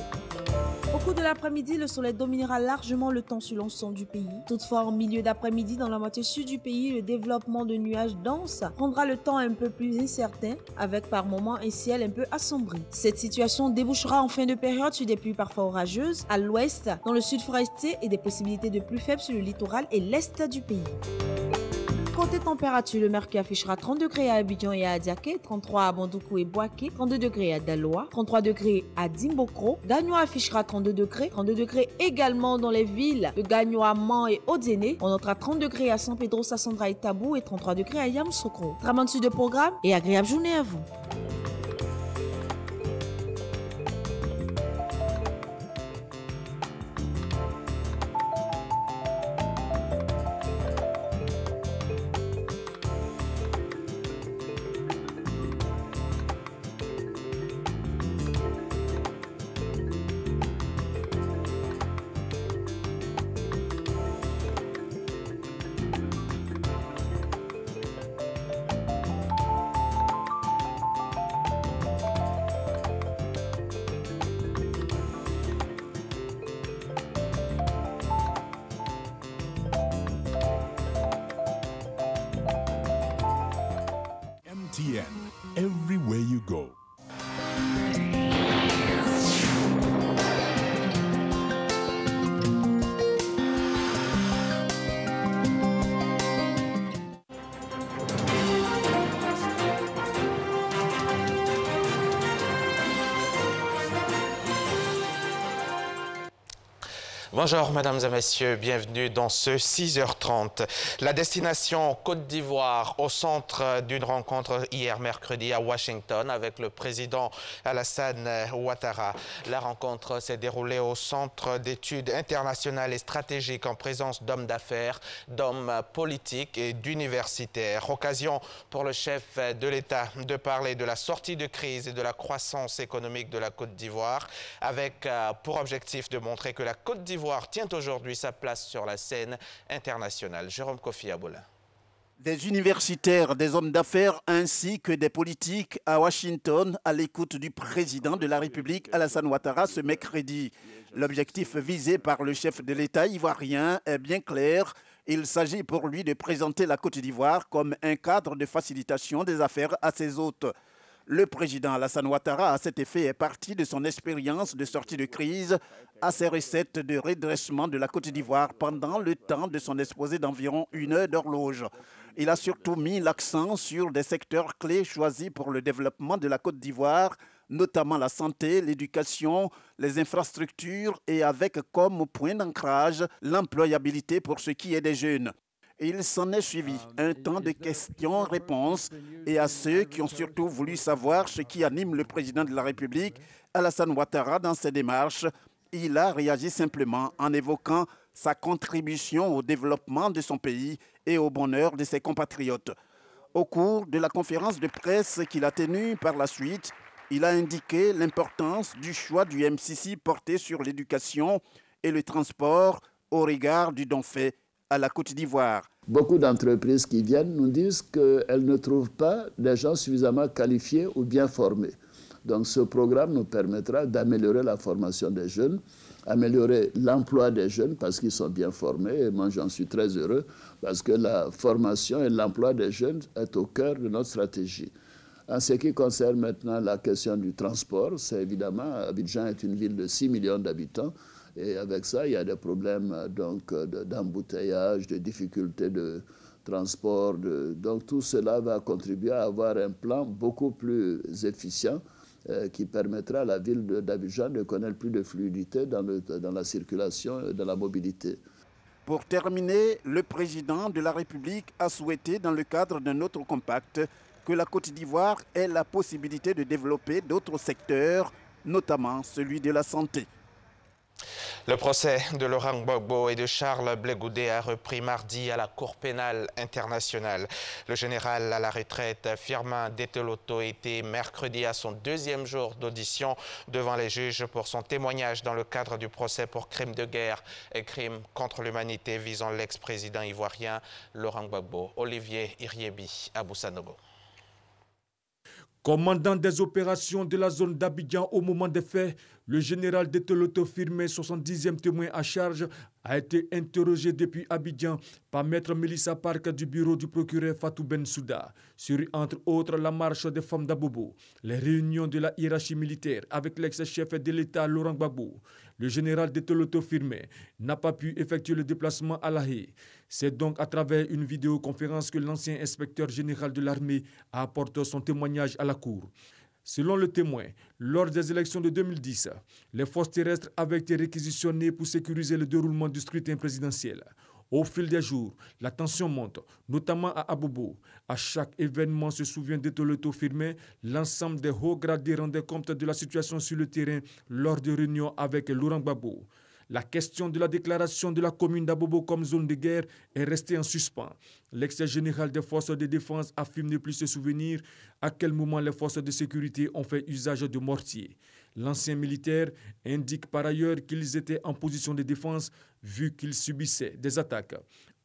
Au cours de l'après-midi, le soleil dominera largement le temps sur l'ensemble du pays. Toutefois, en milieu d'après-midi, dans la moitié sud du pays, le développement de nuages denses rendra le temps un peu plus incertain, avec par moments un ciel un peu assombri. Cette situation débouchera en fin de période sur des pluies parfois orageuses à l'ouest, dans le sud forestier et des possibilités de pluies faibles sur le littoral et l'est du pays. Côté température, le mercure affichera 30 degrés à Abidjan et à Adiaké, 33 à Bondoukou et Boaké, 32 degrés à Daloa, 33 degrés à Dimbokro. Gagnoa affichera 32 degrés également dans les villes de Gagnoa, Mans et Odéné. On notera 30 degrés à San Pedro, Sassandra et Tabou et 33 degrés à Yamoussoukro. Tramant de programme et agréable journée à vous. MTN, everywhere you go. Bonjour mesdames et messieurs, bienvenue dans ce 6h30. La destination Côte d'Ivoire au centre d'une rencontre hier mercredi à Washington avec le président Alassane Ouattara. La rencontre s'est déroulée au centre d'études internationales et stratégiques en présence d'hommes d'affaires, d'hommes politiques et d'universitaires. Occasion pour le chef de l'État de parler de la sortie de crise et de la croissance économique de la Côte d'Ivoire avec pour objectif de montrer que la Côte d'Ivoire tient aujourd'hui sa place sur la scène internationale. Jérôme Kofi Aboulin. Des universitaires, des hommes d'affaires ainsi que des politiques à Washington à l'écoute du président de la République Alassane Ouattara ce mercredi. L'objectif visé par le chef de l'État ivoirien est bien clair. Il s'agit pour lui de présenter la Côte d'Ivoire comme un cadre de facilitation des affaires à ses hôtes. Le président Alassane Ouattara, à cet effet, est parti de son expérience de sortie de crise à ses recettes de redressement de la Côte d'Ivoire pendant le temps de son exposé d'environ 1 heure d'horloge. Il a surtout mis l'accent sur des secteurs clés choisis pour le développement de la Côte d'Ivoire, notamment la santé, l'éducation, les infrastructures et avec comme point d'ancrage l'employabilité pour ce qui est des jeunes. Il s'en est suivi un temps de questions-réponses et à ceux qui ont surtout voulu savoir ce qui anime le président de la République, Alassane Ouattara, dans ses démarches, il a réagi simplement en évoquant sa contribution au développement de son pays et au bonheur de ses compatriotes. Au cours de la conférence de presse qu'il a tenue par la suite, il a indiqué l'importance du choix du MCC porté sur l'éducation et le transport au regard du don fait à la Côte d'Ivoire. Beaucoup d'entreprises qui viennent nous disent qu'elles ne trouvent pas des gens suffisamment qualifiés ou bien formés. Donc ce programme nous permettra d'améliorer la formation des jeunes, améliorer l'emploi des jeunes parce qu'ils sont bien formés. Et moi, j'en suis très heureux parce que la formation et l'emploi des jeunes est au cœur de notre stratégie. En ce qui concerne maintenant la question du transport, c'est évidemment, Abidjan est une ville de 6 millions d'habitants. Et avec ça, il y a des problèmes d'embouteillage, de difficultés de transport. Donc tout cela va contribuer à avoir un plan beaucoup plus efficient qui permettra à la ville d'Abidjan de connaître plus de fluidité dans la circulation et dans la mobilité. Pour terminer, le président de la République a souhaité, dans le cadre d'un autre compact, que la Côte d'Ivoire ait la possibilité de développer d'autres secteurs, notamment celui de la santé. Le procès de Laurent Gbagbo et de Charles Blé Goudé a repris mardi à la Cour pénale internationale. Le général à la retraite Firmin Détoloto était mercredi à son deuxième jour d'audition devant les juges pour son témoignage dans le cadre du procès pour crimes de guerre et crimes contre l'humanité visant l'ex-président ivoirien Laurent Gbagbo. Olivier Iriebi, à Boussanogo. Commandant des opérations de la zone d'Abidjan au moment des faits, le général Détoloto Firmin, 70e témoin à charge, a été interrogé depuis Abidjan par maître Melissa Park du bureau du procureur Fatou Bensouda sur, entre autres, la marche des femmes d'Abobo, les réunions de la hiérarchie militaire avec l'ex-chef de l'État Laurent Gbagbo. Le général Détoloto Firmin n'a pas pu effectuer le déplacement à La Haye. C'est donc à travers une vidéoconférence que l'ancien inspecteur général de l'armée a apporté son témoignage à la Cour. Selon le témoin, lors des élections de 2010, les forces terrestres avaient été réquisitionnées pour sécuriser le déroulement du scrutin présidentiel. Au fil des jours, la tension monte, notamment à Abobo. À chaque événement, se souvient Détoloto Firmin, l'ensemble des hauts gradés rendaient compte de la situation sur le terrain lors de réunions avec Laurent Gbagbo. La question de la déclaration de la commune d'Abobo comme zone de guerre est restée en suspens. L'ex-général des forces de défense affirme ne plus se souvenir à quel moment les forces de sécurité ont fait usage de mortiers. L'ancien militaire indique par ailleurs qu'ils étaient en position de défense vu qu'ils subissaient des attaques.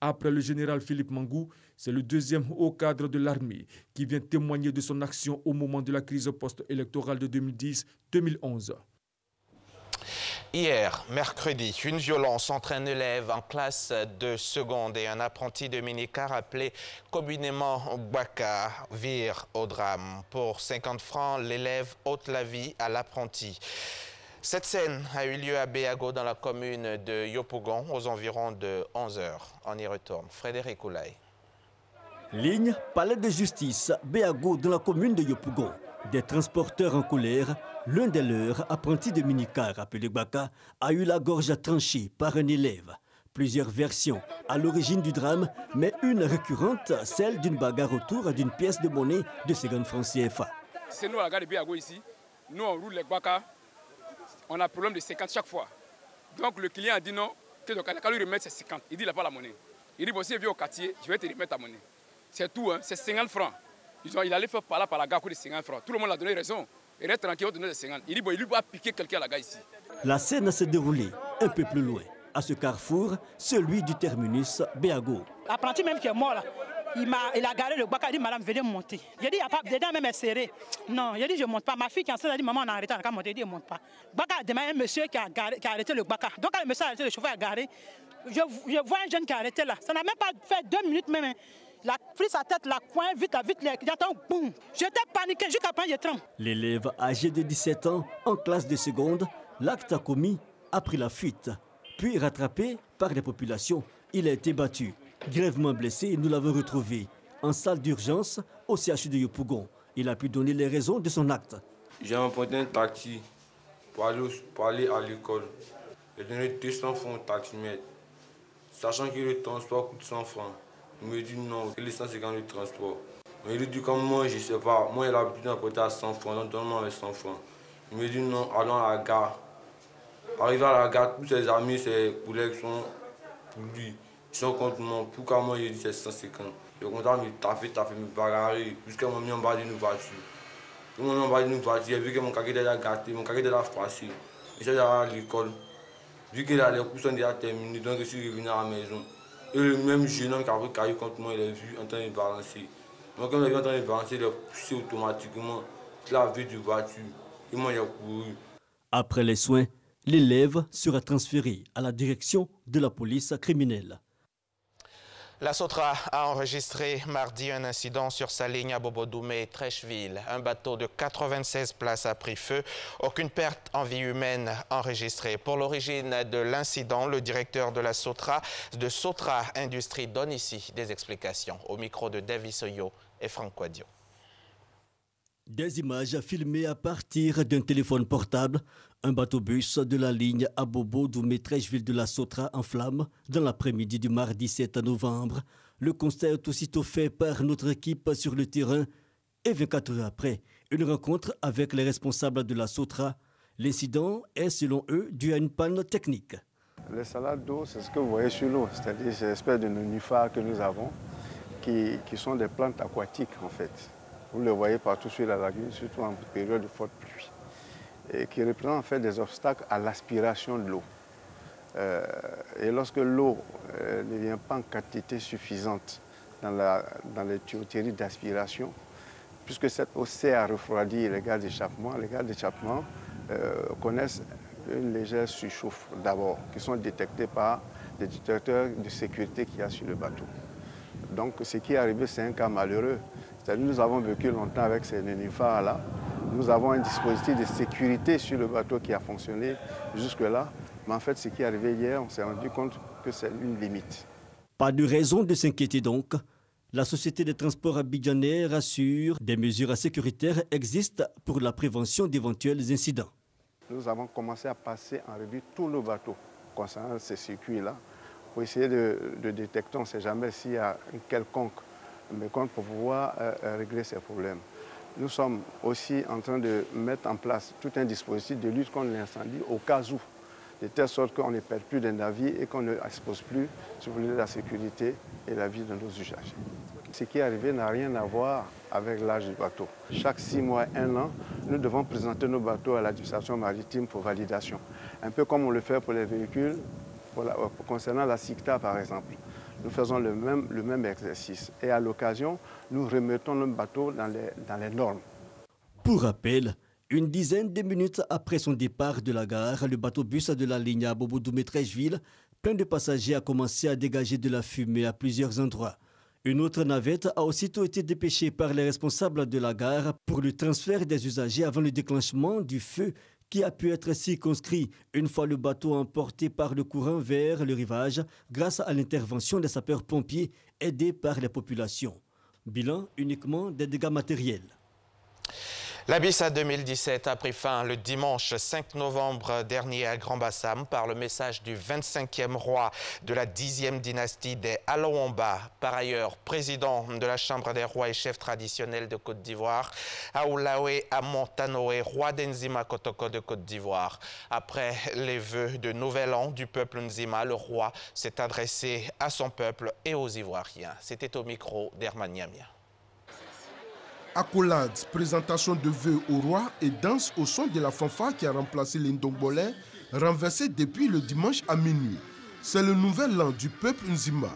Après le général Philippe Mangou, c'est le deuxième haut cadre de l'armée qui vient témoigner de son action au moment de la crise post-électorale de 2010-2011. Hier, mercredi, une violence entre un élève en classe de seconde et un apprenti de minicar appelé communément Baka vire au drame. Pour 50 francs, l'élève ôte la vie à l'apprenti. Cette scène a eu lieu à Béago dans la commune de Yopougon aux environs de 11 h. On y retourne. Frédéric Oulaye. Ligne palais de justice, Béago dans la commune de Yopougon. Des transporteurs en colère, l'un des leurs, apprenti de minicar appelé Baka, a eu la gorge tranchée par un élève. Plusieurs versions à l'origine du drame, mais une récurrente, celle d'une bagarre autour d'une pièce de monnaie de 50 francs CFA. C'est nous à la gare de Béago ici, nous on roule les Baka, on a un problème de 50 chaque fois. Donc le client a dit non, que le cas lui remettre ses 50, il dit il n'a pas la monnaie. Il dit bon si il vient au quartier, je vais te remettre ta monnaie. C'est tout, hein, c'est 50 francs. Il allait faire par là, par la gare, de 50 francs. Tout le monde a donné raison. Il reste tranquille, il va donner des 50. Il dit, bon, il lui va piquer quelqu'un à la gare ici. La scène s'est déroulée un peu plus loin, à ce carrefour, celui du terminus Béago. L'apprenti même qui est mort là, il a garé le Baka, il dit, madame, venez monter. Il a dit, il n'y a pas, dedans même est serré. Non, il a dit, je ne monte pas. Ma fille qui est enceinte a dit, maman, on a arrêté, on a monté. Il dit, je ne monte pas. Baka a demandé un monsieur qui a arrêté le Baka. Donc, quand le monsieur a arrêté, le chauffeur a garé. Je vois un jeune qui a arrêté là. Ça n'a même pas fait 2 minutes même. Hein. La prise sa tête, la coin, vite, j'attends, boum. J'étais paniqué jusqu'à prendre, je tremble. L'élève âgé de 17 ans, en classe de seconde, l'acte commis a pris la fuite. Puis rattrapé par les populations, il a été battu. Grièvement blessé, nous l'avons retrouvé en salle d'urgence au CHU de Yopougon. Il a pu donner les raisons de son acte. J'ai emprunté un taxi pour aller à l'école. J'ai donné 200 francs au taximètre, sachant que le transport coûte 100 francs. Il me dit non, l'essence c'est quand le transport. Mais il lui dit comme moi, je ne sais pas. Moi, il a l'habitude d'emprunter à 100 francs, donc donne-moi avec 100 francs. Il me dit non, allons à la gare. Arrivé à la gare, tous ses amis, ses collègues sont pour lui. Ils sont contre moi. Pourquoi moi, j'ai dit c'est 150. Je suis content, mais t'as fait me bagarrer. Jusqu'à mon mis en bas d'une voiture. Tout le monde en bas d'une voiture, j'ai vu que mon caquet était gâté, mon caquet était froissé. Et j'allais à l'école. Vu que les cours sont déjà terminés, donc je suis revenu à la maison. Et le même jeune homme qui a pris caillou contre moi, il est vu en train de balancer. Donc quand il est vu en train de balancer, il a poussé automatiquement la vie de voiture. Et moi, il a couru. Après les soins, l'élève sera transféré à la direction de la police criminelle. La Sotra a enregistré mardi un incident sur sa ligne à Bobo-Doumé-Trècheville. Un bateau de 96 places a pris feu. Aucune perte en vie humaine enregistrée. Pour l'origine de l'incident, le directeur de la Sotra, Industrie, donne ici des explications. Au micro de Davis Oyo et Franck Quadio. Des images filmées à partir d'un téléphone portable. Un bateau-bus de la ligne Abobo-Doumé-Trècheville de la Sotra en flammes dans l'après-midi du mardi 7 novembre. Le constat est aussitôt fait par notre équipe sur le terrain et 24 heures après, une rencontre avec les responsables de la Sotra. L'incident est selon eux dû à une panne technique. Les salades d'eau, c'est ce que vous voyez sur l'eau, c'est-à-dire ces espèces de nénuphars que nous avons, qui sont des plantes aquatiques en fait. Vous les voyez partout sur la lagune, surtout en période de forte pluie, et qui représentent en fait des obstacles à l'aspiration de l'eau. Et lorsque l'eau ne vient pas en quantité suffisante dans les tuyauteries d'aspiration, puisque cette eau sert à refroidir les gaz d'échappement connaissent une légère surchauffe d'abord, qui sont détectés par des détecteurs de sécurité qu'il y a sur le bateau. Donc ce qui est arrivé, c'est un cas malheureux. C'est-à-dire nous avons vécu longtemps avec ces nénuphars-là. Nous avons un dispositif de sécurité sur le bateau qui a fonctionné jusque-là. Mais en fait, ce qui est arrivé hier, on s'est rendu compte que c'est une limite. Pas de raison de s'inquiéter donc. La Société des transports abidjanais rassure, des mesures sécuritaires existent pour la prévention d'éventuels incidents. Nous avons commencé à passer en revue tous nos bateaux concernant ces circuits-là pour essayer de détecter, on ne sait jamais s'il y a une quelconque mécompte pour pouvoir régler ces problèmes. Nous sommes aussi en train de mettre en place tout un dispositif de lutte contre l'incendie au cas où, de telle sorte qu'on ne perd plus des navires et qu'on ne expose plus, si vous voulez, la sécurité et la vie de nos usagers. Ce qui est arrivé n'a rien à voir avec l'âge du bateau. Chaque 6 mois, 1 an, nous devons présenter nos bateaux à l'administration maritime pour validation. Un peu comme on le fait pour les véhicules, concernant la SICTA par exemple. Nous faisons le même exercice et à l'occasion, nous remettons nos bateaux dans les normes. Pour rappel, une dizaine de minutes après son départ de la gare, le bateau-bus de la ligne à Bobo-Doumétrècheville, plein de passagers, a commencé à dégager de la fumée à plusieurs endroits. Une autre navette a aussitôt été dépêchée par les responsables de la gare pour le transfert des usagers avant le déclenchement du feu qui a pu être circonscrit une fois le bateau emporté par le courant vers le rivage grâce à l'intervention des sapeurs-pompiers aidés par les populations. Bilan uniquement des dégâts matériels. La Bissa 2017 a pris fin le dimanche 5 novembre dernier à Grand-Bassam par le message du 25e roi de la 10e dynastie des Alawamba, par ailleurs président de la Chambre des rois et chef traditionnel de Côte d'Ivoire, Aoulawe Amontanoé, roi d'Nzima Kotoko de Côte d'Ivoire. Après les vœux de Nouvel An du peuple Nzima, le roi s'est adressé à son peuple et aux Ivoiriens. C'était au micro d'Herman Niamia. Accolades, présentation de vœux au roi et danse au son de la fanfare qui a remplacé l'Indongbolé, renversé depuis le dimanche à minuit. C'est le nouvel an du peuple Nzima.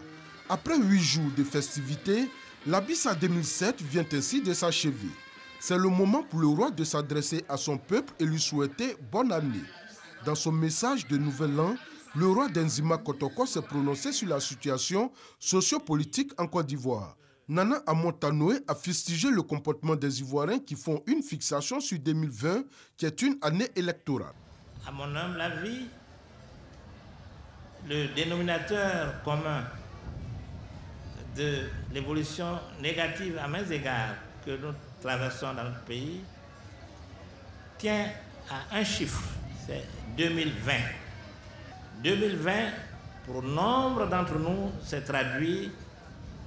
Après 8 jours de festivités, la Bissa 2007 vient ainsi de s'achever. C'est le moment pour le roi de s'adresser à son peuple et lui souhaiter bonne année. Dans son message de nouvel an, le roi d'Nzima Kotoko s'est prononcé sur la situation sociopolitique en Côte d'Ivoire. Nana Amontanoé a fustigé le comportement des Ivoiriens qui font une fixation sur 2020, qui est une année électorale. À mon humble avis, le dénominateur commun de l'évolution négative à mes égards que nous traversons dans notre pays tient à un chiffre, c'est 2020. 2020, pour nombre d'entre nous, s'est traduit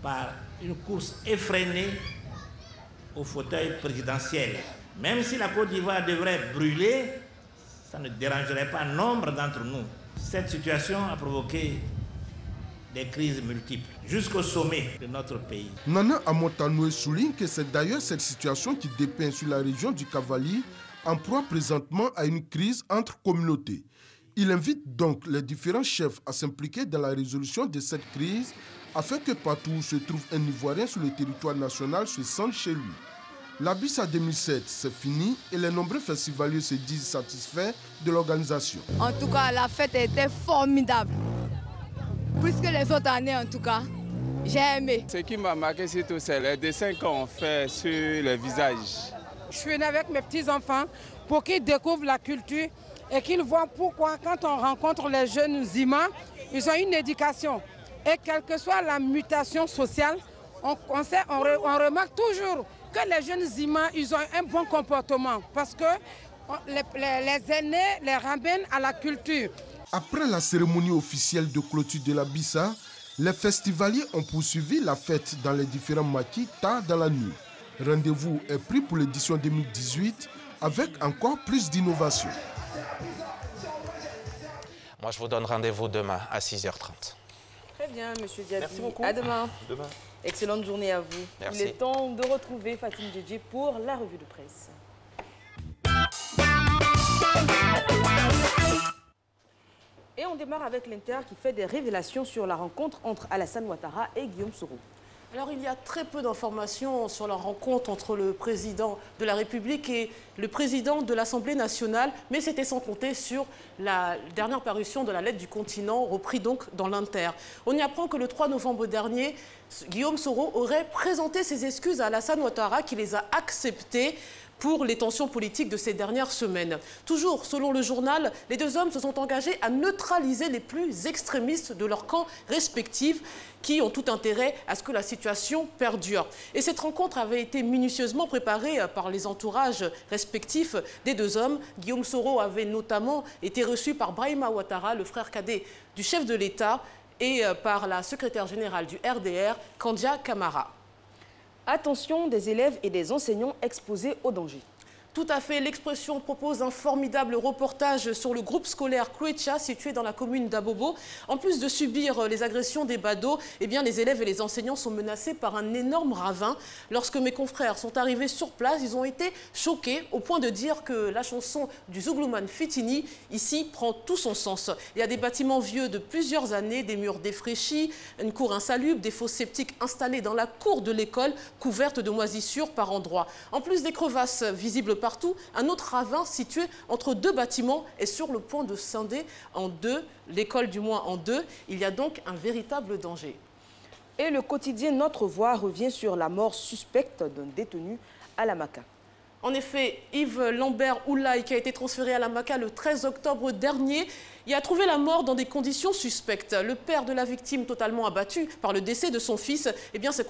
par une course effrénée au fauteuil présidentiel. Même si la Côte d'Ivoire devrait brûler, ça ne dérangerait pas nombre d'entre nous. Cette situation a provoqué des crises multiples, jusqu'au sommet de notre pays. Nana Amontanoé souligne que c'est d'ailleurs cette situation qui dépeint sur la région du Cavalier, en proie présentement à une crise entre communautés. Il invite donc les différents chefs à s'impliquer dans la résolution de cette crise afin que partout où se trouve un Ivoirien sur le territoire national se sente chez lui. La Bissa 2007, c'est fini et les nombreux festivaliers se disent satisfaits de l'organisation. En tout cas, la fête était formidable. Plus que les autres années, en tout cas, j'ai aimé. Ce qui m'a marqué surtout, c'est les dessins qu'on fait sur les visages. Je suis venue avec mes petits-enfants pour qu'ils découvrent la culture et qu'ils voient pourquoi, quand on rencontre les jeunes Nzima, ils ont une éducation. Et quelle que soit la mutation sociale, on remarque toujours que les jeunes Nzima, ils ont un bon comportement parce que les aînés les ramènent à la culture. Après la cérémonie officielle de clôture de la Bissa, les festivaliers ont poursuivi la fête dans les différents maquis tard dans la nuit. Rendez-vous est pris pour l'édition 2018 avec encore plus d'innovation. Moi, je vous donne rendez-vous demain à 6h30. Très bien, monsieur Diaby. Merci beaucoup. À demain. Demain. Excellente journée à vous. Merci. Il est temps de retrouver Fatim Djedje pour la revue de presse. Et on démarre avec l'Inter qui fait des révélations sur la rencontre entre Alassane Ouattara et Guillaume Soro. Alors, il y a très peu d'informations sur la rencontre entre le président de la République et le président de l'Assemblée nationale, mais c'était sans compter sur la dernière parution de la lettre du continent, repris donc dans l'Inter. On y apprend que le 3 novembre dernier, Guillaume Soro aurait présenté ses excuses à Alassane Ouattara, qui les a acceptées pour les tensions politiques de ces dernières semaines. Toujours, selon le journal, les deux hommes se sont engagés à neutraliser les plus extrémistes de leur camp respectifs, qui ont tout intérêt à ce que la situation perdure. Et cette rencontre avait été minutieusement préparée par les entourages respectifs des deux hommes. Guillaume Soro avait notamment été reçu par Brahima Ouattara, le frère cadet du chef de l'État, et par la secrétaire générale du RDR, Kandia Camara. Attention des élèves et des enseignants exposés au danger. Tout à fait. L'Expression propose un formidable reportage sur le groupe scolaire Kouecha, situé dans la commune d'Abobo. En plus de subir les agressions des badauds, eh bien, les élèves et les enseignants sont menacés par un énorme ravin. Lorsque mes confrères sont arrivés sur place, ils ont été choqués au point de dire que la chanson du Zouglouman Fitini, ici, prend tout son sens. Il y a des bâtiments vieux de plusieurs années, des murs défraîchis, une cour insalubre, des fosses septiques installées dans la cour de l'école, couvertes de moisissures par endroits. En plus des crevasses visibles partout, un autre ravin situé entre deux bâtiments est sur le point de scinder en deux, l'école du moins en deux. Il y a donc un véritable danger. Et le quotidien Notre Voix revient sur la mort suspecte d'un détenu à la Maka. En effet, Yves Lambert Oulaye, qui a été transféré à la Maka le 13 octobre dernier, y a trouvé la mort dans des conditions suspectes. Le père de la victime, totalement abattu par le décès de son fils, eh bien, s'est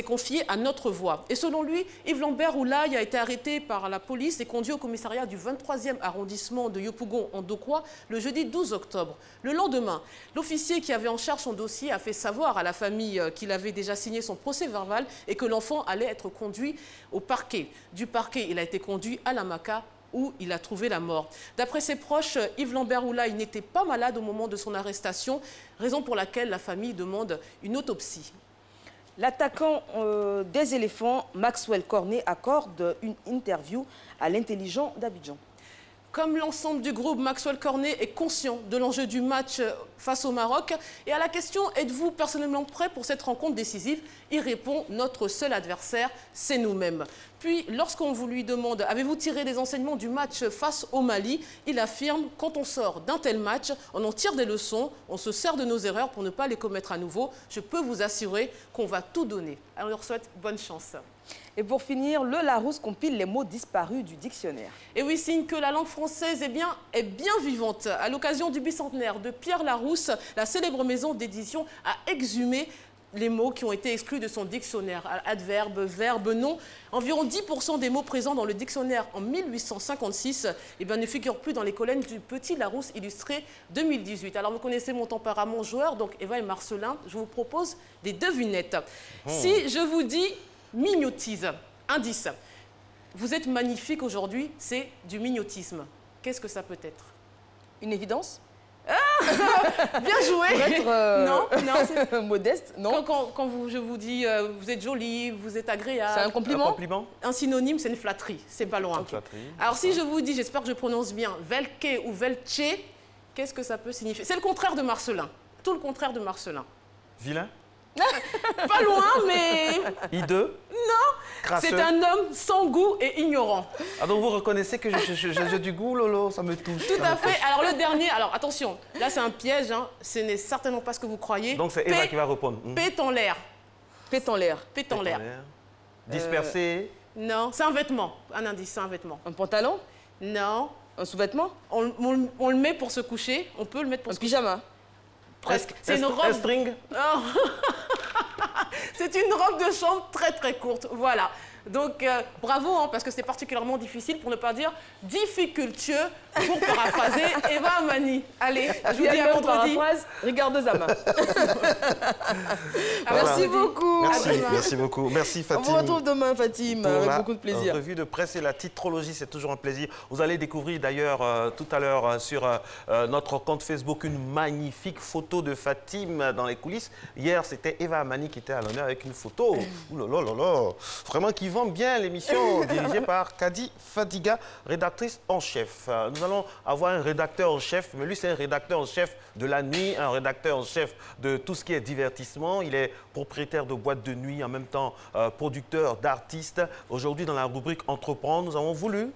confié à Notre Voix. Et selon lui, Yves Lambert Oulaye a été arrêté par la police et conduit au commissariat du 23e arrondissement de Yopougon en Dokwa le jeudi 12 octobre. Le lendemain, l'officier qui avait en charge son dossier a fait savoir à la famille qu'il avait déjà signé son procès verbal et que l'enfant allait être conduit au parquet. Du parquet, il a été conduit à la Maka, où il a trouvé la mort. D'après ses proches, Yves Lambert Oulaye n'était pas malade au moment de son arrestation, raison pour laquelle la famille demande une autopsie. L'attaquant des éléphants, Maxwell Cornet, accorde une interview à l'Intelligent d'Abidjan. Comme l'ensemble du groupe, Maxwell Cornet est conscient de l'enjeu du match face au Maroc. Et à la question « Êtes-vous personnellement prêt pour cette rencontre décisive ?» il répond « Notre seul adversaire, c'est nous-mêmes ». Puis, lorsqu'on lui demande « Avez-vous tiré des enseignements du match face au Mali ?» il affirme « Quand on sort d'un tel match, on en tire des leçons, on se sert de nos erreurs pour ne pas les commettre à nouveau. Je peux vous assurer qu'on va tout donner. » Alors, on leur souhaite bonne chance. Et pour finir, le Larousse compile les mots disparus du dictionnaire. Et oui, signe que la langue française est bien vivante. À l'occasion du bicentenaire de Pierre Larousse, la célèbre maison d'édition a exhumé les mots qui ont été exclus de son dictionnaire. Adverbe, verbe, nom. Environ 10% des mots présents dans le dictionnaire en 1856 ne figurent plus dans les colonnes du Petit Larousse illustré 2018. Alors vous connaissez mon tempérament joueur, donc Eva et Marcelin, je vous propose des devinettes. Si je vous dis mignotise, indice, vous êtes magnifique aujourd'hui, c'est du mignotisme. Qu'est-ce que ça peut être? Une évidence? Bien joué. Pour être non, modeste, non. Quand je vous dis vous êtes jolie, vous êtes agréable. C'est un compliment. Un compliment. Un synonyme, c'est une flatterie. C'est pas loin. Alors si je vous dis, j'espère que je prononce bien, velke ou velche, qu'est-ce que ça peut signifier? C'est le contraire de Marcelin. Tout le contraire de Marcelin. Vilain? Pas loin, mais... Hideux? Non. C'est un homme sans goût et ignorant. Ah, donc vous reconnaissez que j'ai du goût, Lolo? Ça me touche. Tout à fait. Alors le dernier, alors attention, là c'est un piège, hein. Ce n'est certainement pas ce que vous croyez. Donc c'est Eva qui va répondre. Pète en l'air. Pète en l'air. Pète en l'air. Dispersé? Non, c'est un vêtement. Un indice, c'est un vêtement. Un pantalon? Non. Un sous-vêtement? On le met pour se coucher. On peut le mettre pour se coucher. Un pyjama? Presque. C'est une robe. Un string? Oh. C'est une robe de chambre très très courte. Voilà. Donc, bravo, hein, parce que c'est particulièrement difficile, pour ne pas dire difficultueux, pour paraphraser Eva Amani. Allez, je vous dis à vendredi. Regarde Zama. Merci beaucoup. Merci beaucoup. Merci Fatim. On vous retrouve demain, Fatim, avec beaucoup de plaisir. La revue de presse et la titrologie, c'est toujours un plaisir. Vous allez découvrir d'ailleurs tout à l'heure sur notre compte Facebook une magnifique photo de Fatim dans les coulisses. Hier, c'était Eva Amani qui était à l'honneur avec une photo. Ouh là là là là. Vraiment qui vend bien l'émission dirigée par Kadi Fadiga, rédactrice en chef. Nous allons avoir un rédacteur en chef, mais lui c'est un rédacteur en chef de la nuit, un rédacteur en chef de tout ce qui est divertissement. Il est propriétaire de boîtes de nuit, en même temps producteur d'artistes. Aujourd'hui, dans la rubrique Entreprendre, nous avons voulu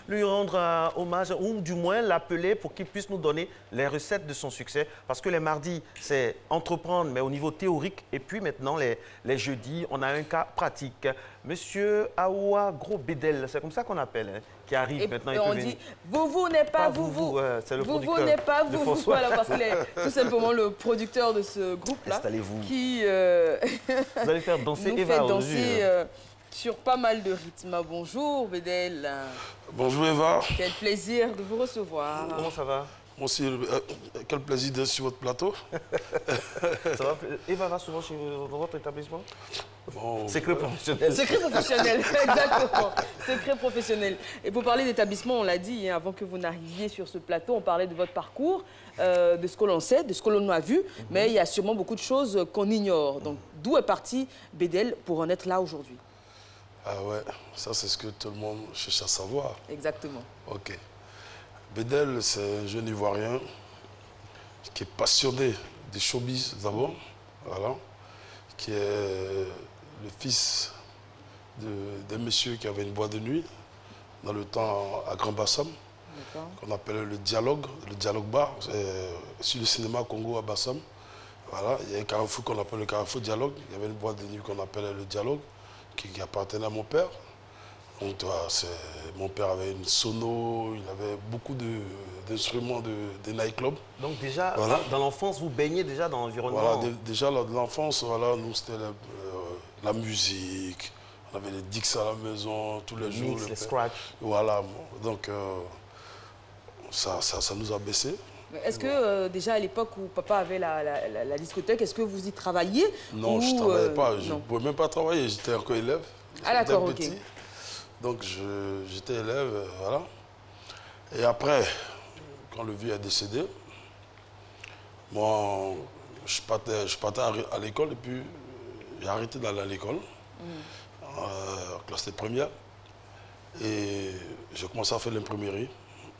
lui rendre hommage, ou du moins l'appeler pour qu'il puisse nous donner les recettes de son succès. Parce que les mardis, c'est entreprendre, mais au niveau théorique. Et puis maintenant, les jeudis, on a un cas pratique. Monsieur Aoua Gros-Bédel, c'est comme ça qu'on appelle, hein, qui arrive maintenant. Et on dit, vous n'est pas vous. C'est le vous producteur n'est pas de vous. François. Voilà, parce qu'il est tout simplement le producteur de ce groupe-là. Installez-vous. Qui vous allez faire danser nous Eva fait danser sur pas mal de rythmes. Bonjour Bédel. Bonjour Eva. Quel plaisir de vous recevoir. Comment ça va? Moi aussi, quel plaisir d'être sur votre plateau. Ça va? Eva va souvent dans votre établissement? Bon, secret professionnel. Secret professionnel, exactement. Secret professionnel. Et pour parler d'établissement, on l'a dit, hein, avant que vous n'arriviez sur ce plateau, on parlait de votre parcours, de ce que l'on sait, de ce que l'on a vu, mais il y a sûrement beaucoup de choses qu'on ignore. Donc, d'où est parti Bédel pour en être là aujourd'hui? Ah ouais, ça c'est ce que tout le monde cherche à savoir. Exactement. Ok. Bédel, c'est un jeune Ivoirien qui est passionné des showbiz d'abord, voilà, qui est le fils d'un monsieur qui avait une boîte de nuit dans le temps à Grand Bassam, qu'on appelait le Dialogue Bar, sur le cinéma Congo à Bassam. Voilà, il y a un carrefour qu'on appelle le carrefour Dialogue, il y avait une boîte de nuit qu'on appelait le Dialogue, qui appartenait à mon père. Donc, mon père avait une sono, il avait beaucoup d'instruments de nightclub. Donc déjà, voilà. Dans l'enfance, vous baignez déjà dans l'environnement? Voilà, déjà de l'enfance, voilà, nous c'était la musique, on avait les dix à la maison, tous les jours. Les scratch. Voilà, donc ça nous a baissé. Est-ce que déjà à l'époque où papa avait la discothèque, est-ce que vous y travailliez? Non, je ne travaillais pas, je ne pouvais même pas travailler, j'étais encore élève. Ah d'accord, ok. Donc j'étais élève, voilà. Et après, quand le vieux est décédé, moi, je partais à l'école et puis j'ai arrêté d'aller à l'école, classe de première. Et j'ai commencé à faire l'imprimerie.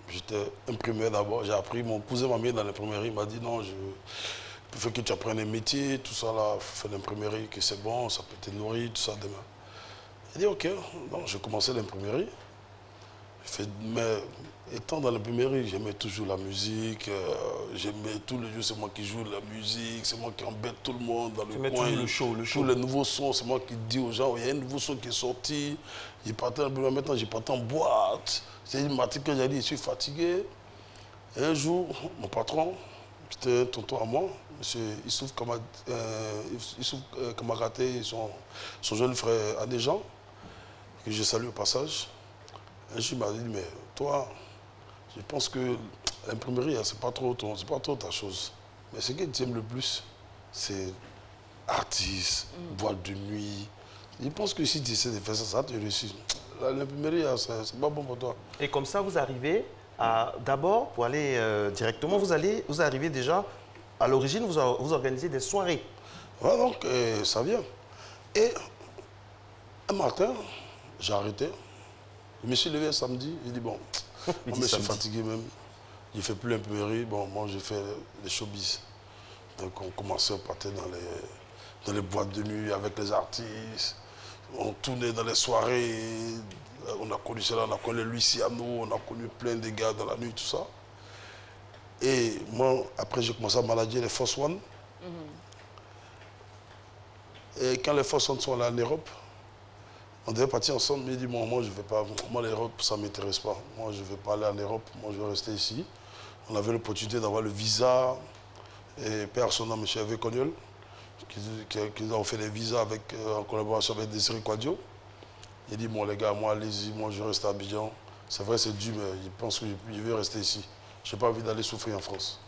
J'étais imprimeur d'abord, j'ai appris, mon cousin m'a mis dans l'imprimerie, il m'a dit non, il faut que tu apprennes un métier, tout ça là, faire l'imprimerie, que c'est bon, ça peut te nourrir, tout ça demain. J'ai dit ok, donc j'ai commencé l'imprimerie. Mais étant dans l'imprimerie, j'aimais toujours la musique, j'aimais tous les jours, c'est moi qui joue la musique, c'est moi qui embête tout le monde dans le coin. Le show. Tous les nouveaux sons, c'est moi qui dis aux gens, il y a un nouveau son qui est sorti, j'ai parti maintenant j'ai parti en boîte. C'est une matinée que j'ai dit, je suis fatigué. Et un jour, mon patron, c'était un tonton à moi, M. Issouf Kamagaté, son jeune frère Adéjan, que je salue au passage. Un jour, il m'a dit, mais toi, je pense que l'imprimerie, c'est pas trop ta chose. Mais ce que tu aimes le plus, c'est artiste, boîte de nuit. Je pense que si tu essaies de faire ça, ça te réussit. L'imprimerie, c'est pas bon pour toi. Et comme ça, vous arrivez à, d'abord, pour aller directement, vous arrivez déjà, à l'origine, vous organisez des soirées. Voilà, donc ça vient. Et un matin, j'ai arrêté. Je me suis levé samedi, j'ai dit bon, moi je suis fatigué même. Je ne fais plus l'imprimerie, bon, moi je fais les showbiz. Donc on commençait à partir dans les boîtes de nuit avec les artistes. On tournait dans les soirées, on a connu cela, on a connu Luciano, on a connu plein de gars dans la nuit, tout ça. Et moi, après, j'ai commencé à manager les Force One. Et quand les Force One sont allés en Europe, on devait partir ensemble, mais il dit, moi je ne vais pas, moi l'Europe, ça ne m'intéresse pas. Moi, je ne vais pas aller en Europe, moi je vais rester ici. On avait l'opportunité d'avoir le visa, et personne, M. Hervé Cognol, qui nous a fait les visas en collaboration avec Désiré Quadio. Il dit, bon les gars, moi allez-y, moi je reste à Abidjan. C'est vrai, c'est dur, mais je pense que je vais rester ici. Je n'ai pas envie d'aller souffrir en France.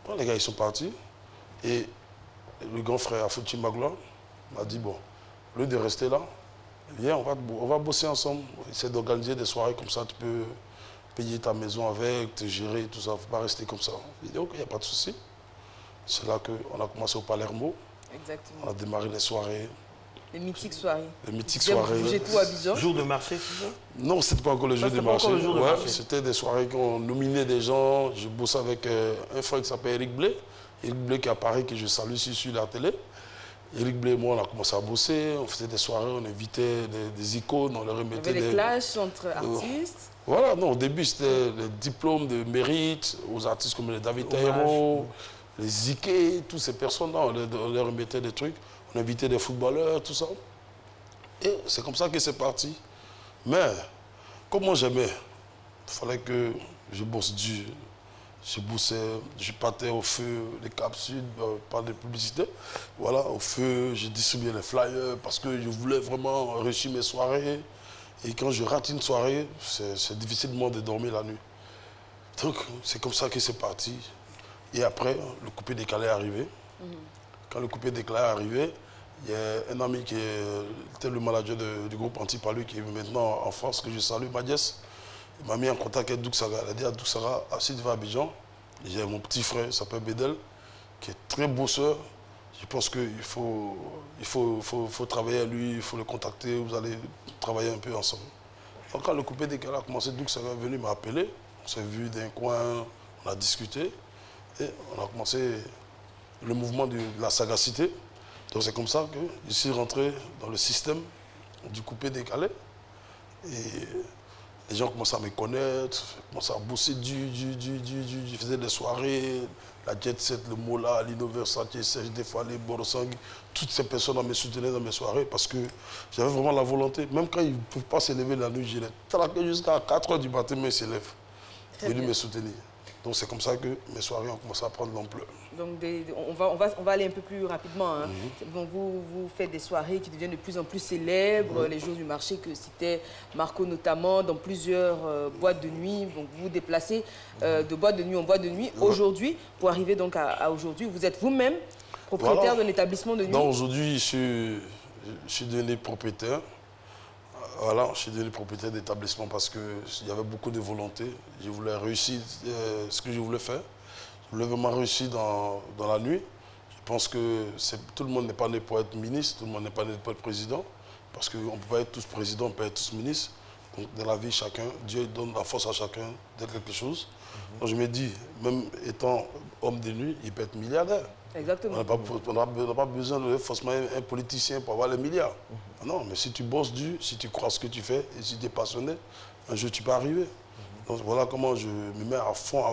Bon, les gars, ils sont partis. Et le grand frère Afouti Magloire m'a dit, bon, au lieu de rester là, viens, on va bosser ensemble. Essayer d'organiser des soirées comme ça, tu peux payer ta maison avec, te gérer, tout ça. Il ne faut pas rester comme ça. Il dit, ok, il n'y a pas de souci. C'est là qu'on a commencé au Palermo. Exactement. On a démarré les soirées. Les mythiques soirées. Les mythiques soirées. J'ai tout à Abidjan. Jour de marché, c'est ça? Non, c'était pas encore le jour de marché. C'était des soirées qu'on nominait des gens. Je bossais avec un frère qui s'appelle Eric Blé. Eric Blé qui apparaît, que je salue ici sur la télé. Eric Blé et moi, on a commencé à bosser. On faisait des soirées, on invitait des icônes, on leur remettait des... Il y avait des clashs entre artistes. Voilà, non, au début, c'était les diplômes de mérite aux artistes comme les David Taïro, les Ziké, toutes ces personnes-là, on leur remettait des trucs. On invitait des footballeurs, tout ça. Et c'est comme ça que c'est parti. Mais, comme moi j'aimais, il fallait que je bosse dur. Je bossais, je partais au feu, les capsules, par des publicités. Voilà, au feu, je distribuais les flyers parce que je voulais vraiment réussir mes soirées. Et quand je rate une soirée, c'est difficilement de dormir la nuit. Donc, c'est comme ça que c'est parti. Et après, le coupé décalé est arrivé. Quand le coupé déclaré est arrivé, il y a un ami qui était le manager du groupe Antipalus qui est maintenant en France, que je salue, Madiès. Il m'a mis en contact avec Douksara. Il a dit à Douksara, si tu vas à Abidjan, j'ai mon petit frère, il s'appelle Bédel, qui est très bosseur. Je pense qu'il faut travailler à lui, il faut le contacter, vous allez travailler un peu ensemble. Donc quand le coupé décalé a commencé, Douksara est venu m'appeler. On s'est vu d'un coin, on a discuté et on a commencé le mouvement de la sagacité. Donc c'est comme ça que je suis rentré dans le système du coupé décalé. Et les gens commençaient à me connaître, commençaient à bosser je faisais des soirées, la Jet Set, le Mola, Lino Versace, Serge Defalé, Borosang, toutes ces personnes me soutenaient dans mes soirées parce que j'avais vraiment la volonté. Même quand ils ne peuvent pas se lever la nuit, je les traquais jusqu'à 4 h du matin, mais ils se lèvent, venus me soutenir. Donc c'est comme ça que mes soirées ont commencé à prendre l'ampleur. Donc on va aller un peu plus rapidement. Hein. Donc vous faites des soirées qui deviennent de plus en plus célèbres, les jours du marché que citait Marco notamment, dans plusieurs boîtes de nuit. Donc vous vous déplacez de boîte de nuit en boîte de nuit. Aujourd'hui, pour arriver donc à aujourd'hui, vous êtes vous-même propriétaire d'un établissement de nuit. Non, aujourd'hui je suis devenu propriétaire. Voilà, je suis devenu propriétaire d'établissement parce qu'il y avait beaucoup de volonté. Je voulais réussir ce que je voulais faire. Je voulais vraiment réussir dans la nuit. Je pense que tout le monde n'est pas né pour être ministre, tout le monde n'est pas né pour être président. Parce qu'on ne peut pas être tous présidents, on peut être tous ministres. Donc dans la vie, Dieu donne la force à chacun d'être quelque chose. Donc je me dis, même étant homme de nuit, il peut être milliardaire. Exactement. On n'a pas besoin de forcément un politicien pour avoir les milliards. Non, mais si tu bosses dur, si tu crois ce que tu fais et si tu es passionné, un jour tu peux arriver. Donc voilà comment je me mets à fond,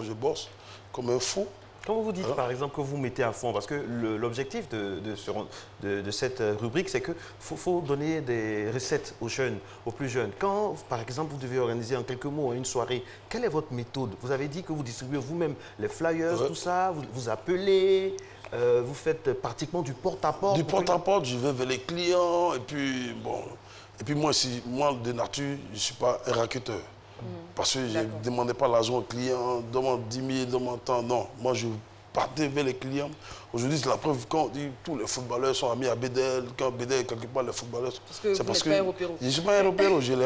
je bosse comme un fou. Quand vous dites par exemple que vous mettez à fond, parce que l'objectif de cette rubrique, c'est qu'il faut donner des recettes aux jeunes, aux plus jeunes. Quand par exemple vous devez organiser en quelques mots une soirée, quelle est votre méthode? Vous avez dit que vous distribuez vous-même les flyers, tout ça, vous appelez, vous faites pratiquement du porte-à-porte. Du porte-à-porte, je vais vers les clients et puis bon. Et puis moi de nature, je ne suis pas un raquetteur. Parce que je ne demandais pas l'argent aux clients, demande 10 000, demande tant. Non, moi je partais vers les clients. Aujourd'hui, c'est la preuve quand on dit tous les footballeurs sont amis à Bédel. Quand Bédel est quelque part, les footballeurs. C'est parce que je ne suis pas un repéro, je ne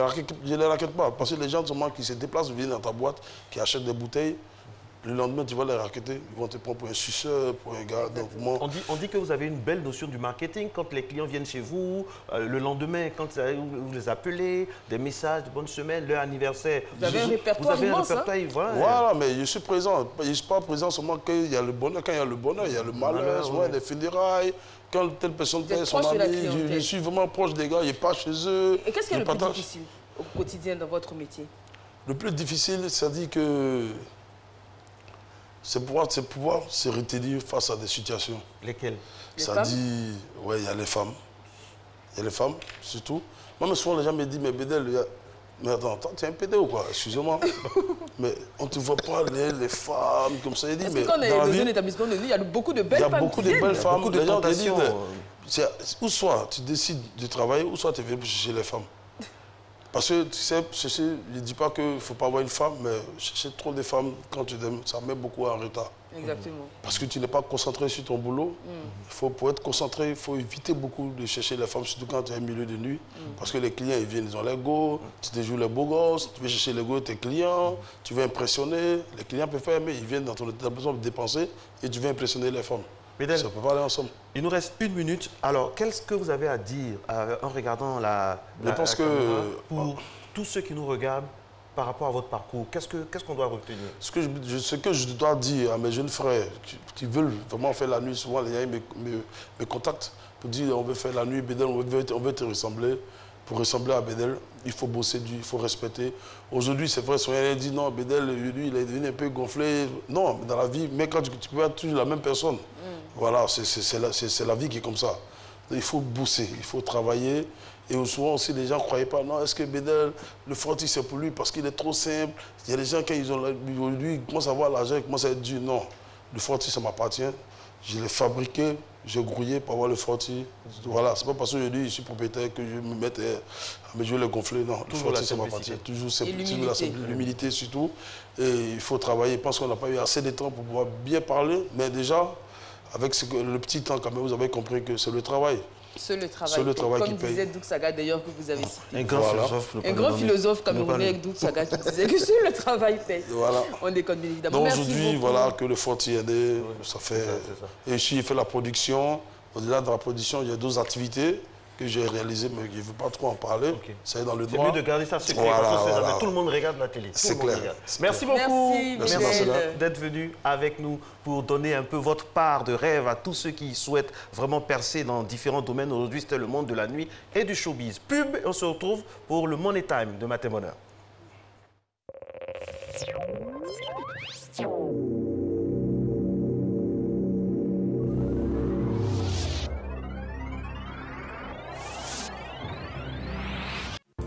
les raquette pas. Parce que les gens qui se déplacent, viennent dans ta boîte, qui achètent des bouteilles. Le lendemain, tu vas les raqueter, ils vont te prendre pour un suceur, pour un gars. Donc, moi... on dit que vous avez une belle notion du marketing quand les clients viennent chez vous, le lendemain, quand vous les appelez, des messages de bonne semaine, leur anniversaire. Vous avez un répertoire immense, hein? Voilà, mais je suis présent. Je ne suis pas présent seulement quand il y a le bonheur. Quand il y a le bonheur, il y a le malheur, les funérailles. Quand telle personne paye son ami, je suis vraiment proche des gars, je pas chez eux. Et qu'est-ce qui est le plus difficile au quotidien dans votre métier? Le plus difficile, c'est-à-dire que... c'est pouvoir se retenir face à des situations. Lesquelles? Ça dit, ouais, il y a les femmes. Il y a les femmes, surtout. Moi, souvent, les gens me disent, mais Bédel, mais attends, tu es un pédé ou quoi? Excusez-moi. Mais on ne te voit pas les femmes comme ça. Parce que quand on est dans un établissement de nuit, il y a beaucoup de belles femmes. Il y a beaucoup de belles femmes. Les gens te disent, ou soit tu décides de travailler, ou soit tu viens chercher les femmes. Parce que, tu sais, je ne dis pas qu'il ne faut pas avoir une femme, mais chercher trop de femmes, quand tu aimes, ça met beaucoup en retard. Exactement. Parce que tu n'es pas concentré sur ton boulot. Pour être concentré, il faut éviter beaucoup de chercher les femmes, surtout quand tu es au milieu de nuit. Parce que les clients, ils viennent, ils ont les go, tu te joues les beaux gosses, tu veux chercher les go de tes clients, tu veux impressionner. Les clients peuvent pas aimer, ils viennent dans ton établissement pour dépenser et tu veux impressionner les femmes. Bédel, ça ne peut pas aller ensemble. Il nous reste 1 minute. Alors, qu'est-ce que vous avez à dire en regardant la caméra pour tous ceux qui nous regardent par rapport à votre parcours? Qu'est-ce qu'on doit retenir? Ce que je dois dire à mes jeunes frères qui veulent vraiment faire la nuit, souvent les gens me contactent pour dire on veut faire la nuit, Bédel, on veut te ressembler. Pour ressembler à Bédel, il faut bosser, il faut respecter. Aujourd'hui, c'est vrai, souvent, dit non, Bédel, lui, il est devenu un peu gonflé. Non, dans la vie, mais quand tu peux être toujours la même personne. Voilà, c'est la vie qui est comme ça. Il faut bosser, il faut travailler. Et souvent aussi, les gens ne croyaient pas, non, est-ce que Bédel, le frottis, c'est pour lui parce qu'il est trop simple. Il y a des gens, quand ils commencent à avoir l'argent, ils commencent à être durs. Non, le frottis, ça m'appartient. Je l'ai fabriqué, j'ai grouillé pour avoir le frottis. Voilà, c'est pas parce que je suis propriétaire que je vais me mettre à me jouer le gonfler. Non, le frottis, ça m'appartient. Toujours l'humilité surtout. Et il faut travailler. Je pense qu'on n'a pas eu assez de temps pour pouvoir bien parler. Mais déjà, avec le petit temps, quand même, vous avez compris que c'est le travail. C'est le travail qui paye. Comme disait Douk Saga, d'ailleurs, que vous avez cité. Un grand philosophe camerounais, Douk Saga, qui disait que c'est le travail paye. Voilà. On déconne bien évidemment. Donc aujourd'hui, voilà, que le Forti est né, ça fait... Et ici, il fait la production. Au-delà de la production, il y a d'autres activités que j'ai réalisées, mais je ne veux pas trop en parler. C'est dans le droit. C'est mieux de garder ça secret, parce que tout le monde regarde la télé. C'est clair. Merci beaucoup d'être venu avec nous pour donner un peu votre part de rêve à tous ceux qui souhaitent vraiment percer dans différents domaines. Aujourd'hui, c'était le monde de la nuit et du showbiz. Pub, et on se retrouve pour le Money Time de Matin Bonheur.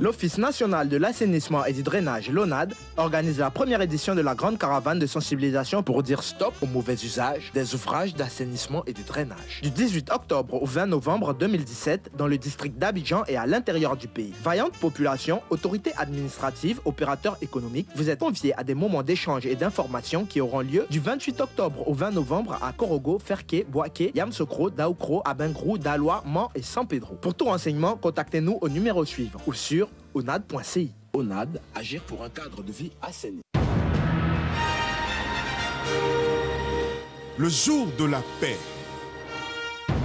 L'Office national de l'assainissement et du drainage, l'ONAD, organise la première édition de la grande caravane de sensibilisation pour dire stop au mauvais usage des ouvrages d'assainissement et de drainage. Du 18 octobre au 20 novembre 2017, dans le district d'Abidjan et à l'intérieur du pays. Vaillante population, autorités administratives, opérateurs économiques, vous êtes conviés à des moments d'échange et d'information qui auront lieu du 28 octobre au 20 novembre à Korogo, Ferké, Boaké, Yamsokro, Daoukro, Abengrou, Daloa, Mans et San Pedro. Pour tout renseignement, contactez-nous au numéro suivant ou sur onad.ci. ONAD, agir pour un cadre de vie assaini. Le jour de la paix.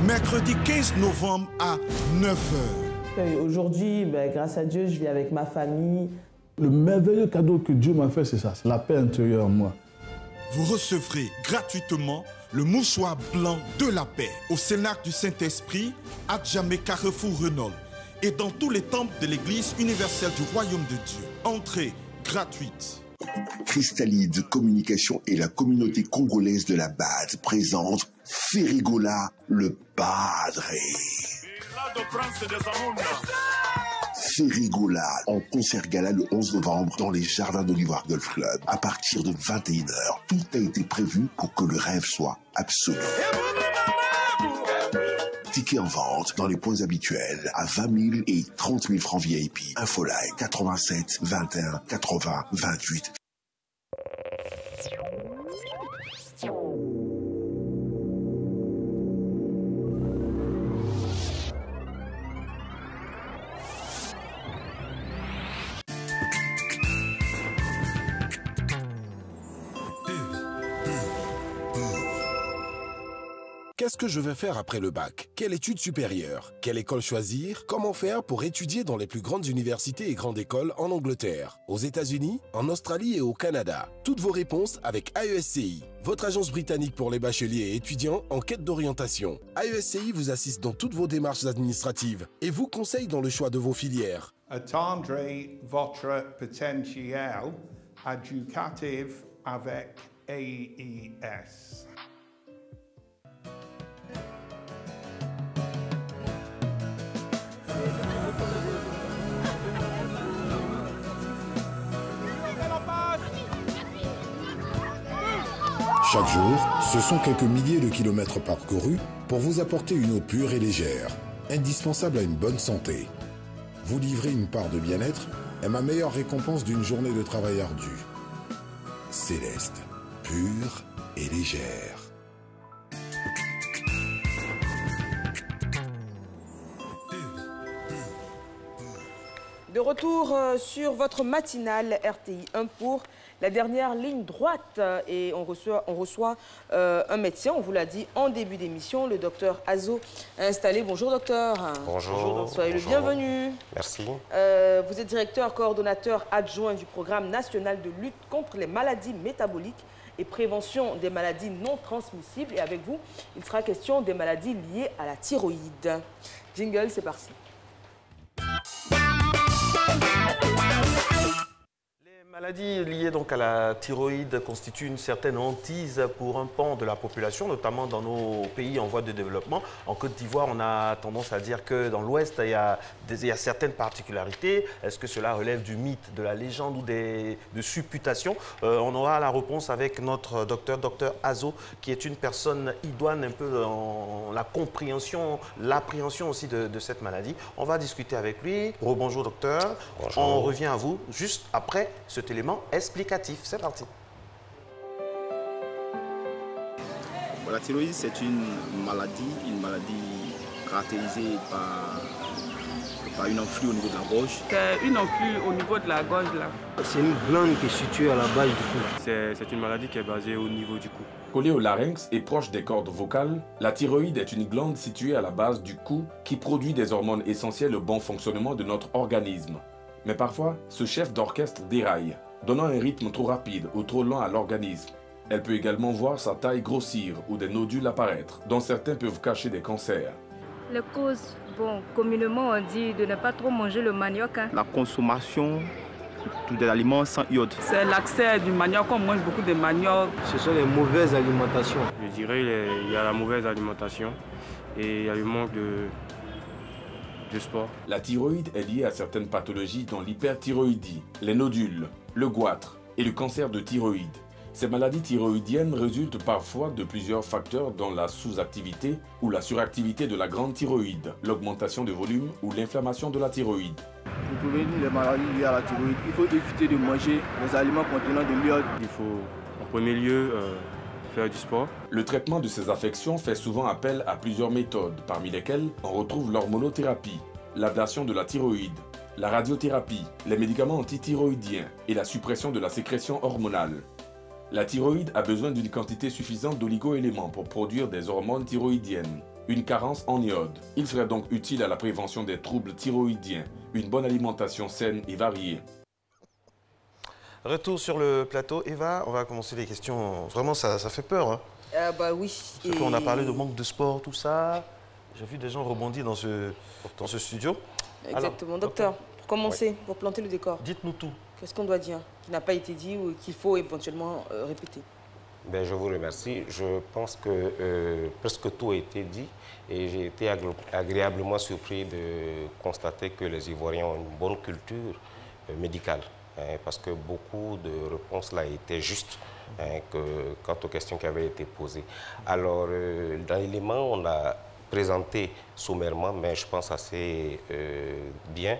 Mercredi 15 novembre à 9h. Aujourd'hui, grâce à Dieu, je vis avec ma famille. Le merveilleux cadeau que Dieu m'a fait, c'est ça, c'est la paix intérieure en moi. Vous recevrez gratuitement le mouchoir blanc de la paix au Cénacle du Saint-Esprit, à Djamé Carrefour Renault, et dans tous les temples de l'Église universelle du Royaume de Dieu. Entrée gratuite. Cristalide Communication et la communauté congolaise de la BAD présente Ferigola, le Padre. Ferigola en concert gala le 11 novembre dans les jardins de l'Ivoire Golf Club. À partir de 21h, tout a été prévu pour que le rêve soit absolu. Tickets en vente dans les points habituels à 20 000 et 30 000 francs VIP. Infoline 87 21 80 28. Qu'est-ce que je vais faire après le bac? Quelle étude supérieure? Quelle école choisir? Comment faire pour étudier dans les plus grandes universités et grandes écoles en Angleterre, aux États-Unis, en Australie et au Canada? Toutes vos réponses avec AESCI, votre agence britannique pour les bacheliers et étudiants en quête d'orientation. AESCI vous assiste dans toutes vos démarches administratives et vous conseille dans le choix de vos filières. Attendre votre potentiel éducatif avec AES. Chaque jour, ce sont quelques milliers de kilomètres parcourus pour vous apporter une eau pure et légère, indispensable à une bonne santé. Vous livrer une part de bien-être est ma meilleure récompense d'une journée de travail ardu. Céleste, pure et légère. De retour sur votre matinale RTI 1 pour la dernière ligne droite. Et on reçoit un médecin, on vous l'a dit en début d'émission, le docteur Azo installé. Bonjour docteur. Bonjour. Soyez le bienvenu. Merci. Vous êtes directeur coordonnateur adjoint du programme national de lutte contre les maladies métaboliques et prévention des maladies non transmissibles. Et avec vous, il sera question des maladies liées à la thyroïde. Jingle, c'est parti. Les maladies liées donc à la thyroïde constituent une certaine hantise pour un pan de la population, notamment dans nos pays en voie de développement. En Côte d'Ivoire, on a tendance à dire que dans l'Ouest, il y a certaines particularités. Est-ce que cela relève du mythe, de la légende ou de supputations? On aura la réponse avec notre docteur Azo, qui est une personne idoine un peu dans la compréhension, l'appréhension aussi de cette maladie. On va discuter avec lui. Rebonjour docteur. Bonjour. On revient à vous juste après cet élément explicatif. C'est parti. La thyroïde, c'est une maladie caractérisée par une enflure au niveau de la gorge. C'est une enflure au niveau de la gorge là. C'est une glande qui est située à la base du cou. C'est une maladie qui est basée au niveau du cou. Collée au larynx et proche des cordes vocales, la thyroïde est une glande située à la base du cou qui produit des hormones essentielles au bon fonctionnement de notre organisme. Mais parfois, ce chef d'orchestre déraille, donnant un rythme trop rapide ou trop lent à l'organisme. Elle peut également voir sa taille grossir ou des nodules apparaître, dont certains peuvent cacher des cancers. Les causes, communément on dit de ne pas trop manger le manioc. La consommation des aliments sans iode. C'est l'accès du manioc, on mange beaucoup de manioc. Ce sont les mauvaises alimentations. Je dirais il y a la mauvaise alimentation et il y a le manque de sport. La thyroïde est liée à certaines pathologies dont l'hyperthyroïdie, les nodules, le goitre et le cancer de thyroïde. Ces maladies thyroïdiennes résultent parfois de plusieurs facteurs dont la sous-activité ou la suractivité de la grande thyroïde, l'augmentation de volume ou l'inflammation de la thyroïde. Pour prévenir les maladies liées à la thyroïde, il faut éviter de manger les aliments contenant de l'iode. Il faut en premier lieu faire du sport. Le traitement de ces affections fait souvent appel à plusieurs méthodes, parmi lesquelles on retrouve l'hormonothérapie, l'ablation de la thyroïde, la radiothérapie, les médicaments antithyroïdiens et la suppression de la sécrétion hormonale. La thyroïde a besoin d'une quantité suffisante d'oligo-éléments pour produire des hormones thyroïdiennes. Une carence en iode. Il serait donc utile à la prévention des troubles thyroïdiens, une bonne alimentation saine et variée. Retour sur le plateau. Eva, on va commencer les questions. Vraiment, ça fait peur. Hein. Bah oui. Surtout on a parlé de manque de sport, tout ça. J'ai vu des gens rebondir dans ce studio. Exactement. Alors, docteur, pour commencer, pour planter le décor. Dites-nous tout. Qu'est-ce qu'on doit dire qui n'a pas été dit ou qu'il faut éventuellement répéter? Je vous remercie. Je pense que presque tout a été dit et j'ai été agréablement surpris de constater que les Ivoiriens ont une bonne culture médicale. Parce que beaucoup de réponses là étaient justes quant aux questions qui avaient été posées. Alors, dans l'élément, on a présenté sommairement, mais je pense assez bien,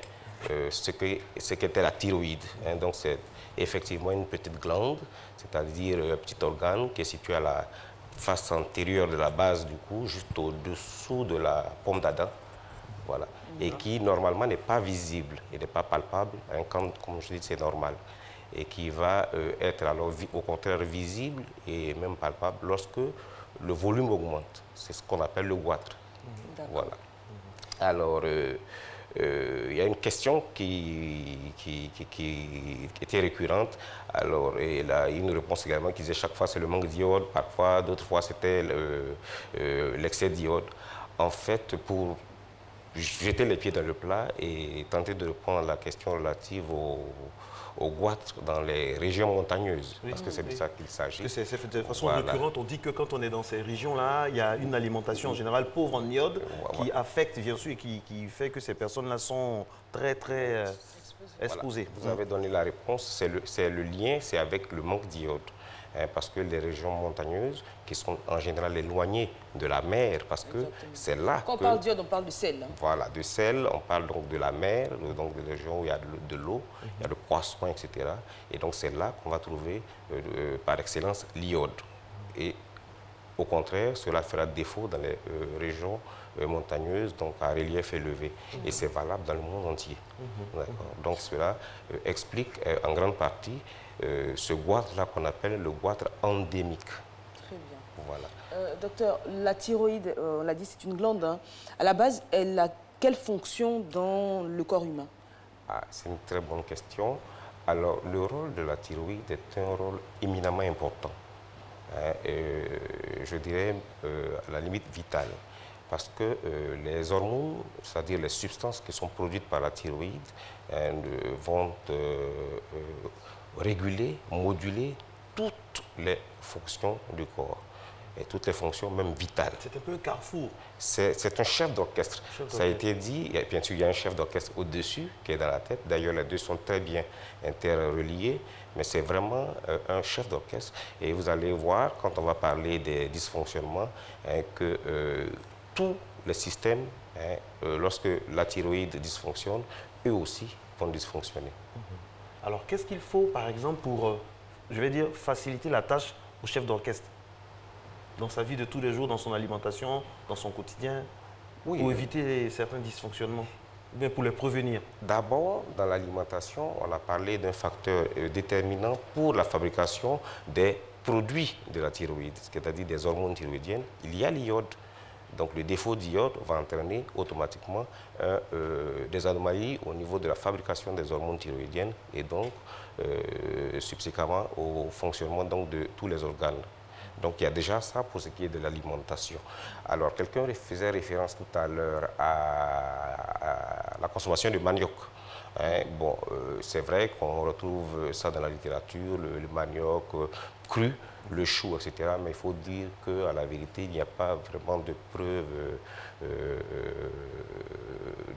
ce qu'était la thyroïde. Donc, c'est effectivement une petite glande, c'est-à-dire un petit organe qui est situé à la face antérieure de la base du cou, juste au-dessous de la pomme d'Adam. Voilà. Et qui, normalement, n'est pas visible et n'est pas palpable, comme je dis, c'est normal. Et qui va être, alors, au contraire, visible et même palpable lorsque le volume augmente. C'est ce qu'on appelle le goitre. Voilà. Alors, il y a une question qui était récurrente. Alors, et là, une réponse également qui disait chaque fois c'est le manque d'iode, parfois, d'autres fois c'était l'excès d'iode. En fait, pour jeter les pieds dans le plat et tenter de répondre à la question relative au goitre dans les régions montagneuses, parce que c'est de ça qu'il s'agit. De façon récurrente, on dit que quand on est dans ces régions-là, il y a une alimentation en général pauvre en iode qui affecte, bien sûr, et qui fait que ces personnes-là sont très exposé. Voilà. Vous avez donné la réponse, c'est le lien, c'est avec le manque d'iode. Parce que les régions montagneuses, qui sont en général éloignées de la mer, parce que c'est là Quand on parle d'iode, on parle de sel. Hein. Voilà, de sel, on parle donc de la mer, donc des régions où il y a de l'eau, il y a le poisson, etc. Et donc c'est là qu'on va trouver par excellence l'iode. Et au contraire, cela fera défaut dans les régions montagneuses, donc à relief élevé. Et c'est valable dans le monde entier. Donc cela explique en grande partie ce goitre-là qu'on appelle le goitre endémique. Très bien. Voilà. Docteur, la thyroïde, on l'a dit, c'est une glande. Hein. À la base, elle a quelle fonction dans le corps humain? C'est une très bonne question. Alors, le rôle de la thyroïde est un rôle éminemment important. Je dirais à la limite vital. Parce que les hormones, c'est-à-dire les substances qui sont produites par la thyroïde, vont réguler, moduler toutes les fonctions du corps. Et toutes les fonctions, même vitales. C'est un peu un carrefour. C'est un chef d'orchestre. Ça a été dit, et bien sûr, il y a un chef d'orchestre au-dessus qui est dans la tête. D'ailleurs, les deux sont très bien interreliés, mais c'est vraiment un chef d'orchestre. Et vous allez voir, quand on va parler des dysfonctionnements, que tous les systèmes, lorsque la thyroïde dysfonctionne, eux aussi vont dysfonctionner. Alors, qu'est-ce qu'il faut, par exemple, pour, je vais dire, faciliter la tâche au chef d'orchestre dans sa vie de tous les jours, dans son alimentation, dans son quotidien, pour éviter certains dysfonctionnements, ou bien pour les prévenir? D'abord, dans l'alimentation, on a parlé d'un facteur déterminant pour la fabrication des produits de la thyroïde, c'est-à-dire des hormones thyroïdiennes. Il y a l'iode. Donc le défaut d'iode va entraîner automatiquement des anomalies au niveau de la fabrication des hormones thyroïdiennes et donc subséquemment au fonctionnement donc, de tous les organes. Donc il y a déjà ça pour ce qui est de l'alimentation. Alors quelqu'un faisait référence tout à l'heure à la consommation de manioc. Bon, c'est vrai qu'on retrouve ça dans la littérature, le manioc cru, le chou, etc. Mais il faut dire qu'à la vérité, il n'y a pas vraiment de preuves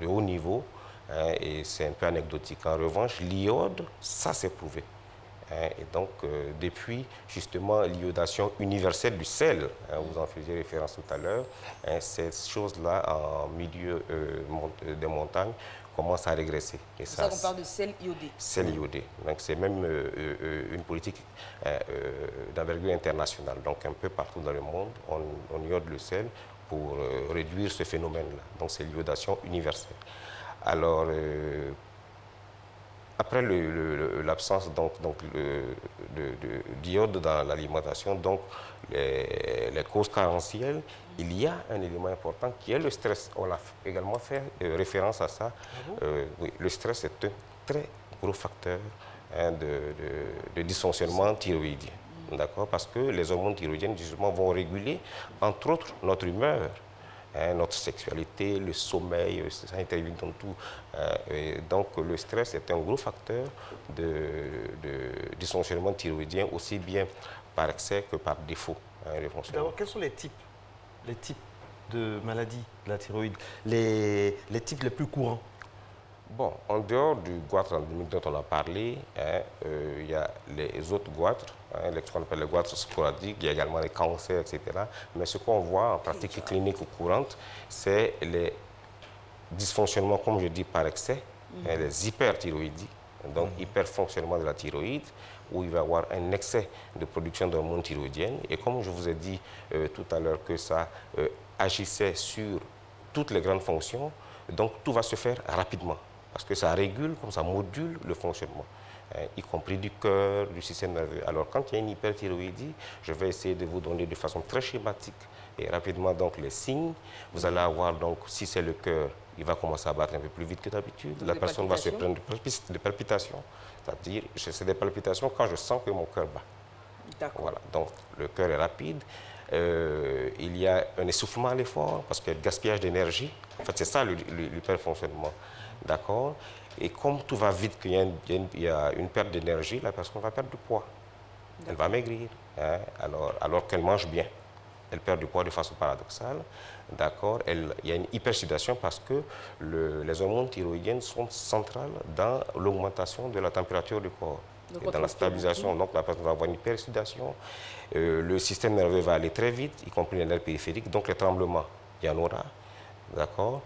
de haut niveau. Et c'est un peu anecdotique. En revanche, l'iode, ça c'est prouvé. Et donc, depuis justement l'iodation universelle du sel, vous en faisiez référence tout à l'heure, ces choses-là en milieu des montagnes commencent à régresser. C'est ça qu'on parle de sel iodé. Sel iodé. Donc, c'est même une politique d'envergure internationale. Donc, un peu partout dans le monde, on iode le sel pour réduire ce phénomène-là. Donc, c'est l'iodation universelle. Alors, après l'absence d'iode dans l'alimentation, donc les causes carentielles, il y a un élément important qui est le stress. On a également fait référence à ça. Oui, le stress est un très gros facteur de dysfonctionnement thyroïdien. D'accord? Parce que les hormones thyroïdiennes, justement, vont réguler, entre autres, notre humeur. Notre sexualité, le sommeil, ça intervient dans tout. Donc le stress est un gros facteur de dysfonctionnement thyroïdien, aussi bien par excès que par défaut. Alors quels sont les types de maladies de la thyroïde, les types les plus courants? Bon, en dehors du goitre endémique dont on a parlé, il y a les autres goitres, ce qu'on appelle les goitres sporadiques, il y a également les cancers, etc. Mais ce qu'on voit en pratique clinique courante, c'est les dysfonctionnements, comme je dis, par excès, les hyperthyroïdies, donc hyperfonctionnement de la thyroïde, où il va y avoir un excès de production d'hormones thyroïdiennes. Et comme je vous ai dit tout à l'heure que ça agissait sur toutes les grandes fonctions, donc tout va se faire rapidement. Parce que ça régule, comme ça module le fonctionnement, y compris du cœur, du système nerveux. Alors, quand il y a une hyperthyroïdie, je vais essayer de vous donner de façon très schématique et rapidement donc, les signes. Vous allez avoir, donc, si c'est le cœur, il va commencer à battre un peu plus vite que d'habitude. La personne va se prendre des palpitations. C'est-à-dire, c'est des palpitations quand je sens que mon cœur bat. D'accord. Voilà, donc le cœur est rapide. Il y a un essoufflement à l'effort parce qu'il y a le gaspillage d'énergie. En fait, c'est ça l'hyperfonctionnement. D'accord? Et comme tout va vite, qu'il y a une perte d'énergie, la personne va perdre du poids. Elle va maigrir, alors qu'elle mange bien. Elle perd du poids de façon paradoxale. D'accord. Il y a une hypersudation parce que les hormones thyroïdiennes sont centrales dans l'augmentation de la température du corps. Et dans la stabilisation, donc la personne va avoir une hypersudation. Le système nerveux va aller très vite, y compris les nerfs périphériques. Donc les tremblements, il y en aura. D'accord.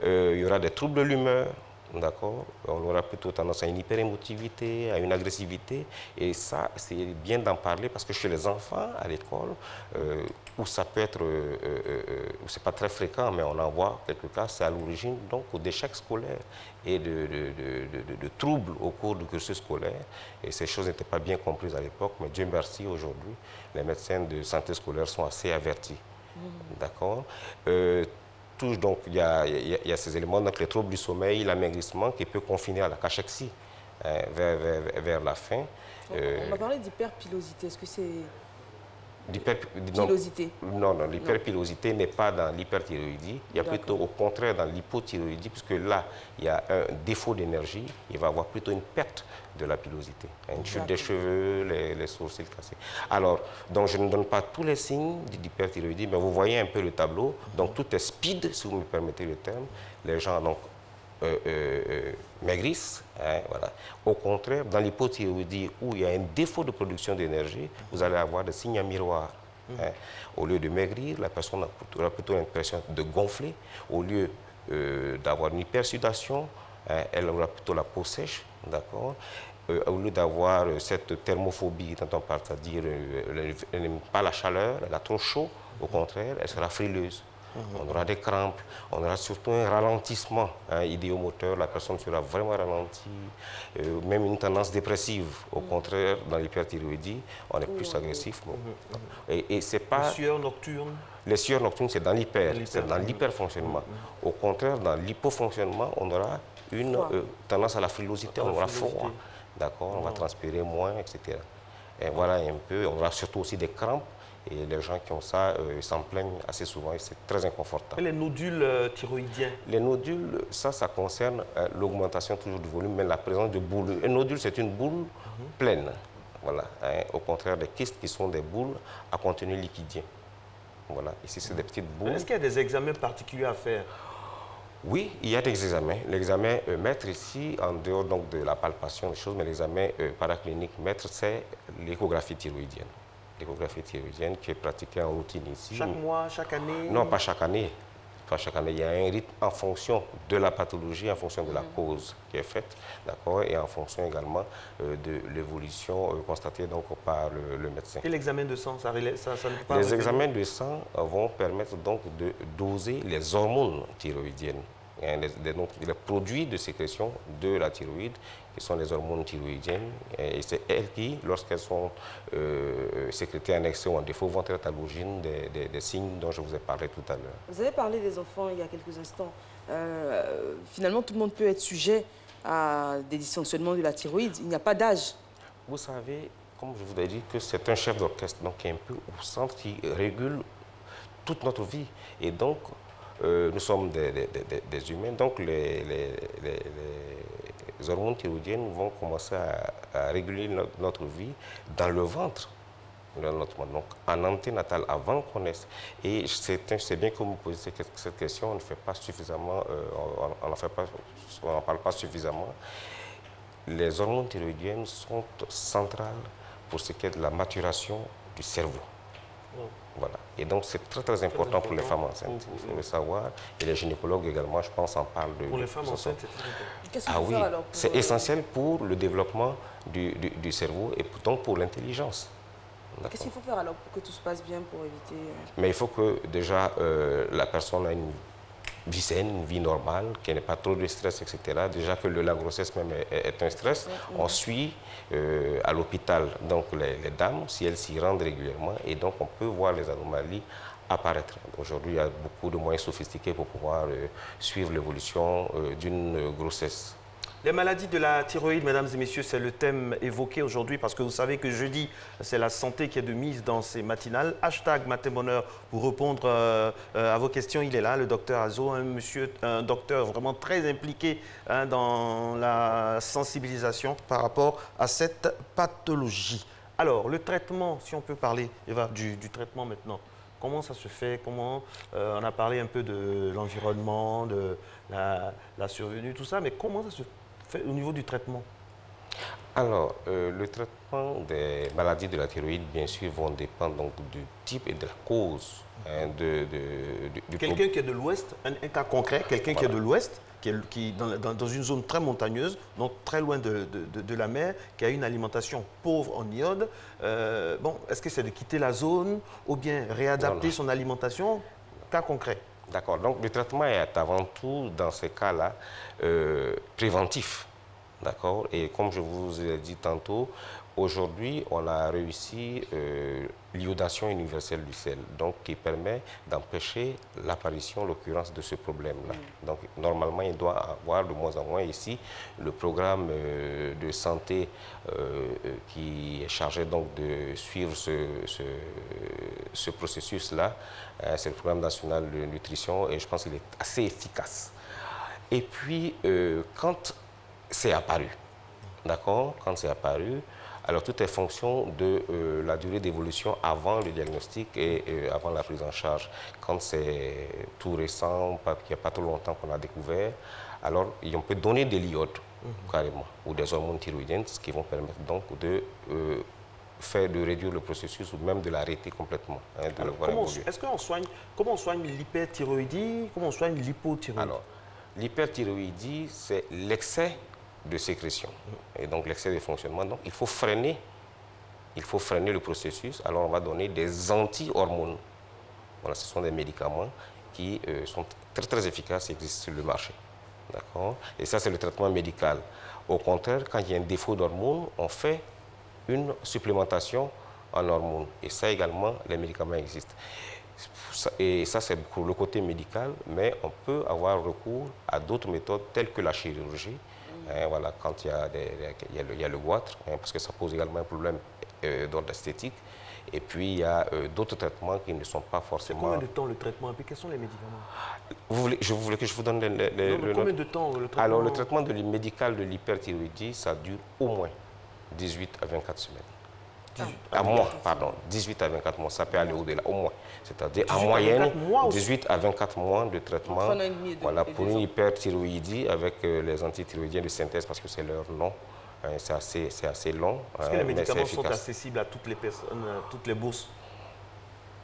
Il y aura des troubles de l'humeur. D'accord. On aura plutôt tendance à une hyperémotivité, à une agressivité. Et ça, c'est bien d'en parler parce que chez les enfants, à l'école, où ça peut être, c'est pas très fréquent, mais on en voit quelques cas, c'est à l'origine donc d'échecs scolaires et de troubles au cours du cursus scolaire. Et ces choses n'étaient pas bien comprises à l'époque, mais Dieu merci, aujourd'hui, les médecins de santé scolaire sont assez avertis. D'accord. Donc, il y a ces éléments, donc les troubles du sommeil, l'amaigrissement qui peut confiner à la cachexie vers la fin. On m'a parlé d'hyperpilosité. Est-ce que c'est... Pilosité. Non, l'hyperpilosité n'est pas dans l'hyperthyroïdie. Il y a plutôt au contraire dans l'hypothyroïdie, puisque là, il y a un défaut d'énergie. Il va y avoir plutôt une perte de la pilosité. Une chute des cheveux, les sourcils cassés. Alors, donc je ne donne pas tous les signes d'hyperthyroïdie, mais vous voyez un peu le tableau. Donc tout est speed, si vous me permettez le terme. Les gens, donc, maigrissent. Hein, voilà. Au contraire, dans l'hypothyroïdie, où il y a un défaut de production d'énergie, vous allez avoir des signes à miroir. Hein. Au lieu de maigrir, la personne aura plutôt l'impression de gonfler. Au lieu d'avoir une hypersudation, hein, elle aura plutôt la peau sèche. D'accord. Au lieu d'avoir cette thermophobie dont on parle, c'est-à-dire elle n'aime pas la chaleur, elle a trop chaud, au contraire, elle sera frileuse. On aura des crampes, on aura surtout un ralentissement idéomoteur, la personne sera vraiment ralentie, même une tendance dépressive. Au contraire, dans l'hyperthyroïdie, on est plus agressif. Et c'est pas... Les sueurs nocturnes? Les sueurs nocturnes, c'est dans l'hyper, c'est dans l'hyperfonctionnement. Au contraire, dans l'hypofonctionnement, on aura une tendance à la frilosité, on aura froid, d'accord, on va transpirer moins, etc. Et voilà un peu, on aura surtout aussi des crampes. Et les gens qui ont ça s'en plaignent assez souvent et c'est très inconfortable. Et les nodules thyroïdiens? Les nodules, ça concerne l'augmentation toujours du volume, mais la présence de boules. Un nodule, c'est une boule pleine. Voilà. Hein, au contraire des kystes qui sont des boules à contenu liquidien. Voilà. Ici, c'est des petites boules. Est-ce qu'il y a des examens particuliers à faire? Oui, il y a des examens. L'examen maître ici, en dehors donc, de la palpation des choses, mais l'examen paraclinique maître, c'est l'échographie thyroïdienne. L'échographie thyroïdienne qui est pratiquée en routine ici. Chaque mois, chaque année? Non, pas chaque année. Pas chaque année. Il y a un rythme en fonction de la pathologie, en fonction de la cause qui est faite, d'accord, et en fonction également de l'évolution constatée donc, par le médecin. Et l'examen de sang, ça ne peut pas... Les examens de sang vont permettre donc de doser les hormones thyroïdiennes. Les produits de sécrétion de la thyroïde, qui sont les hormones thyroïdiennes, et c'est elles qui, lorsqu'elles sont sécrétées en excès ou en défaut, vont être à l'origine des signes dont je vous ai parlé tout à l'heure. Vous avez parlé des enfants il y a quelques instants. Finalement, tout le monde peut être sujet à des dysfonctionnements de la thyroïde. Il n'y a pas d'âge. Vous savez, comme je vous ai dit, que c'est un chef d'orchestre donc qui est un peu au centre, qui régule toute notre vie. Et donc, nous sommes des humains, donc les hormones thyroïdiennes vont commencer à réguler notre vie dans le ventre. Donc, en anténatal, avant qu'on naisse. Et c'est bien que vous me posez cette question, on ne fait pas suffisamment, on n'en parle pas suffisamment. Les hormones thyroïdiennes sont centrales pour ce qui est de la maturation du cerveau. Voilà. Et donc, c'est très important pour les femmes enceintes. Il faut le savoir. Et les gynécologues également, je pense, en parlent. Pour les femmes enceintes, c'est très important. Qu'est-ce qu'il faut faire alors? C'est essentiel pour le développement du cerveau et donc pour l'intelligence. Qu'est-ce qu'il faut faire alors pour que tout se passe bien, pour éviter... Mais il faut que déjà la personne ait une vie saine, une vie normale, qu'il n'y ait pas trop de stress, etc. Déjà que la grossesse même est un stress. On suit à l'hôpital donc les dames, si elles s'y rendent régulièrement, et donc on peut voir les anomalies apparaître. Aujourd'hui, il y a beaucoup de moyens sophistiqués pour pouvoir suivre l'évolution d'une grossesse. Les maladies de la thyroïde, mesdames et messieurs, c'est le thème évoqué aujourd'hui parce que vous savez que jeudi, c'est la santé qui est de mise dans ces matinales. Hashtag Matin Bonheur pour répondre à vos questions. Il est là, le docteur Azo, un docteur vraiment très impliqué dans la sensibilisation par rapport à cette pathologie. Alors, le traitement, si on peut parler, Eva, du traitement maintenant Comment ça se fait? Comment on a parlé un peu de l'environnement, de la survenue, tout ça, mais comment ça se fait au niveau du traitement? Alors, le traitement des maladies de la thyroïde, bien sûr, vont dépendre donc du type et de la cause du Quelqu'un qui est de l'Ouest, un cas concret, quelqu'un qui est de l'Ouest, qui est dans une zone très montagneuse, donc très loin de la mer, qui a une alimentation pauvre en iode, bon, est-ce que c'est de quitter la zone ou bien réadapter son alimentation? Cas concret. D'accord, donc le traitement est avant tout, dans ces cas-là, préventif. D'accord. Et comme je vous ai dit tantôt, aujourd'hui, on a réussi l'iodation universelle du sel, donc qui permet d'empêcher l'apparition, l'occurrence de ce problème-là. Donc, normalement, il doit avoir de moins en moins ici le programme de santé qui est chargé donc de suivre ce processus-là. C'est le programme national de nutrition et je pense qu'il est assez efficace. Et puis, quand c'est apparu, d'accord? Quand c'est apparu, alors tout est fonction de la durée d'évolution avant le diagnostic et avant la prise en charge. Quand c'est tout récent, qu'il n'y a pas trop longtemps qu'on a découvert, alors on peut donner de l'iode, carrément, ou des hormones thyroïdiennes, ce qui vont permettre donc de réduire le processus ou même de l'arrêter complètement. Hein, comment on soigne l'hyperthyroïdie? Comment on soigne l'hypothyroïdie? Alors, l'hyperthyroïdie, c'est l'excès de sécrétion et donc l'excès de fonctionnement. Donc, il faut freiner le processus. Alors, on va donner des anti-hormones. Voilà, ce sont des médicaments qui sont très, très efficaces et existent sur le marché. D'accord? Et ça, c'est le traitement médical. Au contraire, quand il y a un défaut d'hormones, on fait une supplémentation en hormones. Et ça également, les médicaments existent. Et ça, c'est pour le côté médical, mais on peut avoir recours à d'autres méthodes telles que la chirurgie. Hein, voilà, quand il y a le goitre, hein, parce que ça pose également un problème d'ordre esthétique. Et puis, il y a d'autres traitements qui ne sont pas forcément... Combien de temps le traitement? Et puis, quels sont les médicaments? Vous voulez que je vous donne combien de temps le traitement? Alors, le traitement médical de l'hyperthyroïdie, ça dure au moins 18 à 24 semaines. 18 à 24 mois, ça peut aller au-delà, au moins. C'est-à-dire en moyenne, 18 à 24 mois de traitement voilà, pour une hyperthyroïdie avec les antithyroïdiens de synthèse, parce que c'est leur nom. Hein, c'est assez long. Est-ce que les médicaments sont accessibles à toutes les personnes, à toutes les bourses?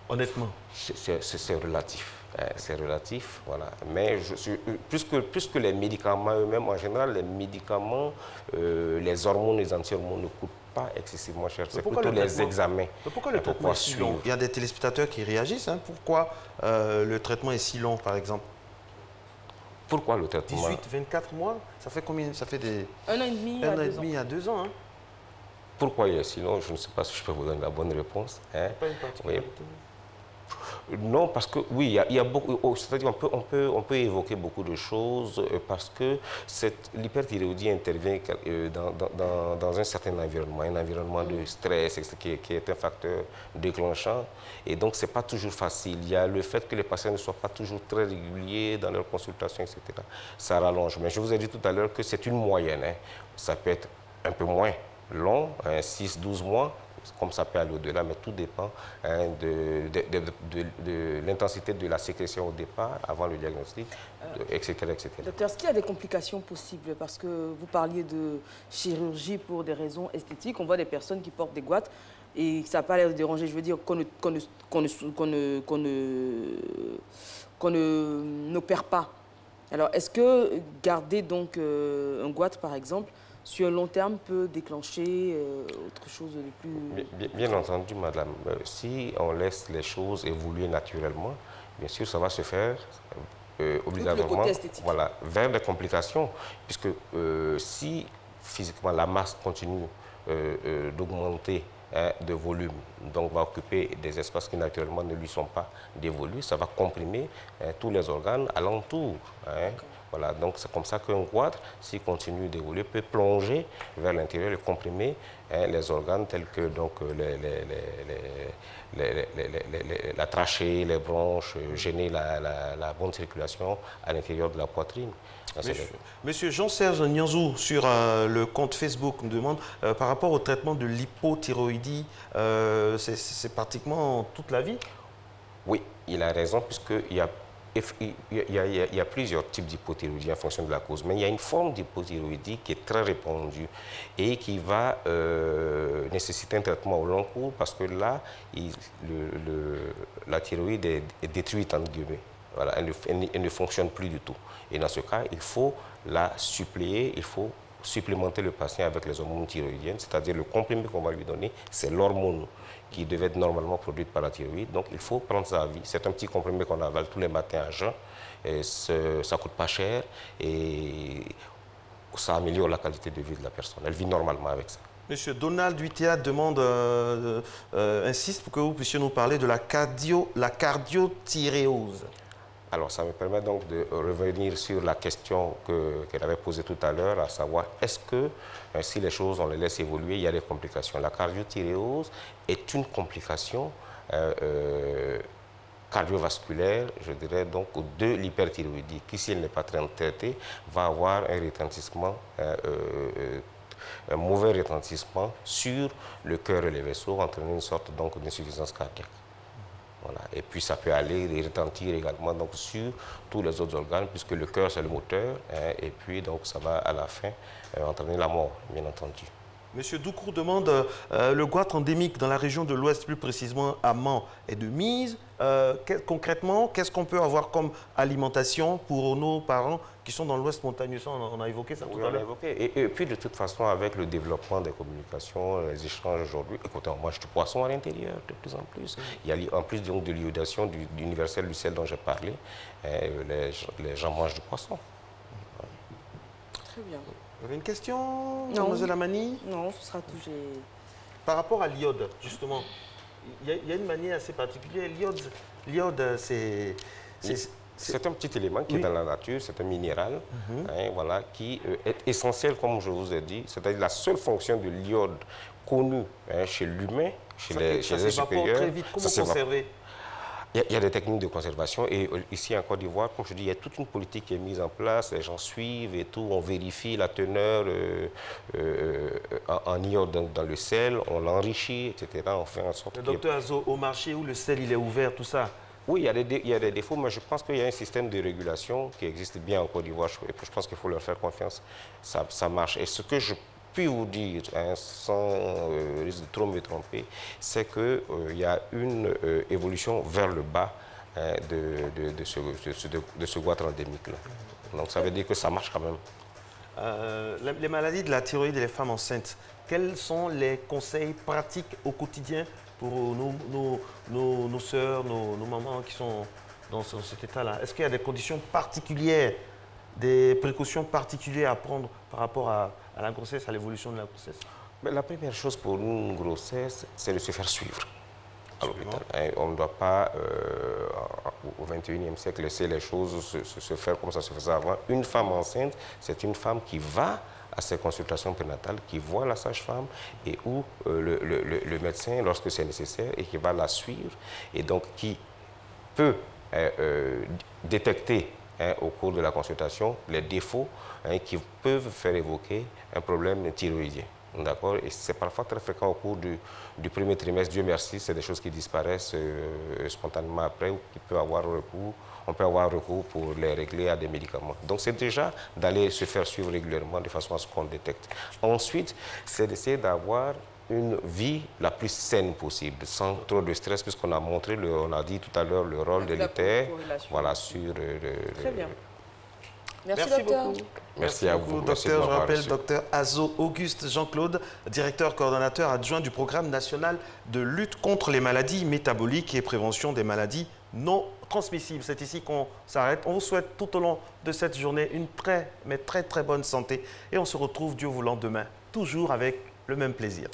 Honnêtement. C'est relatif. C'est relatif, voilà. Mais plus que les médicaments eux-mêmes, en général, les médicaments, les hormones, les anti-hormones ne coûtent pas excessivement cher. C'est plutôt les examens. Mais pourquoi le traitement est si long? Il y a des téléspectateurs qui réagissent. Hein. Pourquoi le traitement est si long, par exemple? Pourquoi le traitement? 18-24 mois? Ça fait combien? Ça fait des... Un an et demi, à 2 ans. Hein. Pourquoi il est si long? Je ne sais pas si je peux vous donner la bonne réponse. Hein. Pas une particularité. Non, parce que oui, il y a beaucoup. C'est-à-dire on peut évoquer beaucoup de choses parce que l'hyperthyroïdie intervient dans un certain environnement, un environnement de stress qui est un facteur déclenchant. Et donc, ce n'est pas toujours facile. Il y a le fait que les patients ne soient pas toujours très réguliers dans leurs consultations, etc. Ça rallonge. Mais je vous ai dit tout à l'heure que c'est une moyenne. Hein. Ça peut être un peu moins long, 6-12 mois. Comme ça peut aller au-delà, mais tout dépend hein, de l'intensité de la sécrétion au départ, avant le diagnostic, etc., etc. Docteur, est-ce qu'il y a des complications possibles? Parce que vous parliez de chirurgie pour des raisons esthétiques. On voit des personnes qui portent des goitres et ça n'a pas l'air de déranger. Je veux dire qu'on n'opère pas. Alors, est-ce que garder donc un goitre, par exemple, sur un long terme, peut déclencher autre chose de plus... Bien entendu, madame. Si on laisse les choses évoluer naturellement, bien sûr, ça va se faire obligatoirement vers des complications. Puisque si physiquement la masse continue d'augmenter de volume, donc va occuper des espaces qui naturellement ne lui sont pas dévolus, ça va comprimer tous les organes alentours. Hein. Voilà, donc c'est comme ça qu'un goitre, s'il continue d'évoluer, peut plonger vers l'intérieur et comprimer les organes tels que donc, la trachée, les bronches, gêner la bonne circulation à l'intérieur de la poitrine. Monsieur Jean-Serge Nianzou, sur le compte Facebook, nous demande par rapport au traitement de l'hypothyroïdie, c'est pratiquement toute la vie? Oui, il a raison, puisqu'il y a plusieurs types d'hypothyroïdie en fonction de la cause, mais il y a une forme d'hypothyroïdie qui est très répandue et qui va nécessiter un traitement au long cours parce que là, la thyroïde est détruite, entre guillemets. Voilà, elle ne fonctionne plus du tout. Et dans ce cas, il faut la suppléer, il faut supplémenter le patient avec les hormones thyroïdiennes, c'est-à-dire le comprimé qu'on va lui donner, c'est l'hormone qui devait être normalement produite par la thyroïde. Donc, il faut prendre ça à vie. C'est un petit comprimé qu'on avale tous les matins à jeun. Et ça ne coûte pas cher et ça améliore la qualité de vie de la personne. Elle vit normalement avec ça. Monsieur Donald Huitea demande, insiste pour que vous puissiez nous parler de la cardiothyréose. Alors, ça me permet donc de revenir sur la question qu'elle avait posée tout à l'heure, à savoir, est-ce que si les choses, on les laisse évoluer, il y a des complications? La cardiothyréose est une complication cardiovasculaire, je dirais donc, de l'hyperthyroïdie, qui, si elle n'est pas traitée, va avoir un retentissement, un mauvais retentissement sur le cœur et les vaisseaux, entraînant une sorte d'insuffisance cardiaque. Voilà. Et puis ça peut aller et retentir également donc, sur tous les autres organes, puisque le cœur c'est le moteur, hein, et puis donc ça va à la fin entraîner la mort, bien entendu. Monsieur Doucourou demande, le goitre endémique dans la région de l'Ouest, plus précisément à Mans, est de mise. Concrètement, qu'est-ce qu'on peut avoir comme alimentation pour nos parents qui sont dans l'Ouest montagneux? On a évoqué ça tout à l'heure. Et puis de toute façon, avec le développement des communications, les échanges aujourd'hui, écoutez, on mange du poisson à l'intérieur de plus en plus. Il y a en plus donc, de l'iodation universelle du sel dont j'ai parlé, les gens mangent du poisson. Très bien. Vous avez une question, Non. mademoiselle Amani? Non, ce sera tout. Par rapport à l'iode, justement, il y a une manière assez particulière. L'iode, c'est un petit élément qui est dans la nature, c'est un minéral hein, voilà, qui est essentiel, comme je vous ai dit. C'est-à-dire la seule fonction de l'iode connue hein, chez l'humain, chez les supérieurs. Très vite. Comment conserver? Il y a des techniques de conservation et ici en Côte d'Ivoire, comme je dis, il y a toute une politique qui est mise en place, les gens suivent et tout, on vérifie la teneur en iode dans le sel, on l'enrichit, etc. On fait en sorte le docteur Azo, au marché où le sel il est ouvert, tout ça? Oui, il y a des défauts, mais je pense qu'il y a un système de régulation qui existe bien en Côte d'Ivoire et je pense qu'il faut leur faire confiance, ça marche. Et ce que je puis vous dire, hein, sans risque de trop me tromper, c'est qu'il y a une évolution vers le bas hein, de ce goitre endémique-là. Donc ça veut dire que ça marche quand même. Les maladies de la thyroïde et les femmes enceintes, quels sont les conseils pratiques au quotidien pour nos sœurs, nos mamans qui sont dans cet état-là? Est-ce qu'il y a des conditions particulières, des précautions particulières à prendre par rapport à la grossesse, à l'évolution de la grossesse? Mais la première chose pour une grossesse, c'est de se faire suivre à l'hôpital. On ne doit pas, au XXIe siècle, laisser les choses se faire comme ça se faisait avant. Une femme enceinte, c'est une femme qui va à ses consultations prénatales, qui voit la sage-femme et où le médecin, lorsque c'est nécessaire, et qui va la suivre, et donc qui peut détecter au cours de la consultation les défauts qui peuvent faire évoquer un problème thyroïdien. D'accord? Et c'est parfois très fréquent au cours du premier trimestre. Dieu merci, c'est des choses qui disparaissent spontanément après ou qui peut avoir recours. On peut avoir recours pour les régler à des médicaments. Donc c'est déjà d'aller se faire suivre régulièrement de façon à ce qu'on détecte. Ensuite, c'est d'essayer d'avoir une vie la plus saine possible, sans trop de stress, puisqu'on a montré, on a dit tout à l'heure, le rôle de l'utère, voilà, sur Très bien. Merci docteur. beaucoup. Merci à vous. Docteur, je rappelle, docteur Azo Auguste Jean-Claude, directeur coordonnateur adjoint du programme national de lutte contre les maladies métaboliques et prévention des maladies non transmissibles. C'est ici qu'on s'arrête. On vous souhaite tout au long de cette journée une très bonne santé et on se retrouve, Dieu voulant, demain, toujours avec le même plaisir.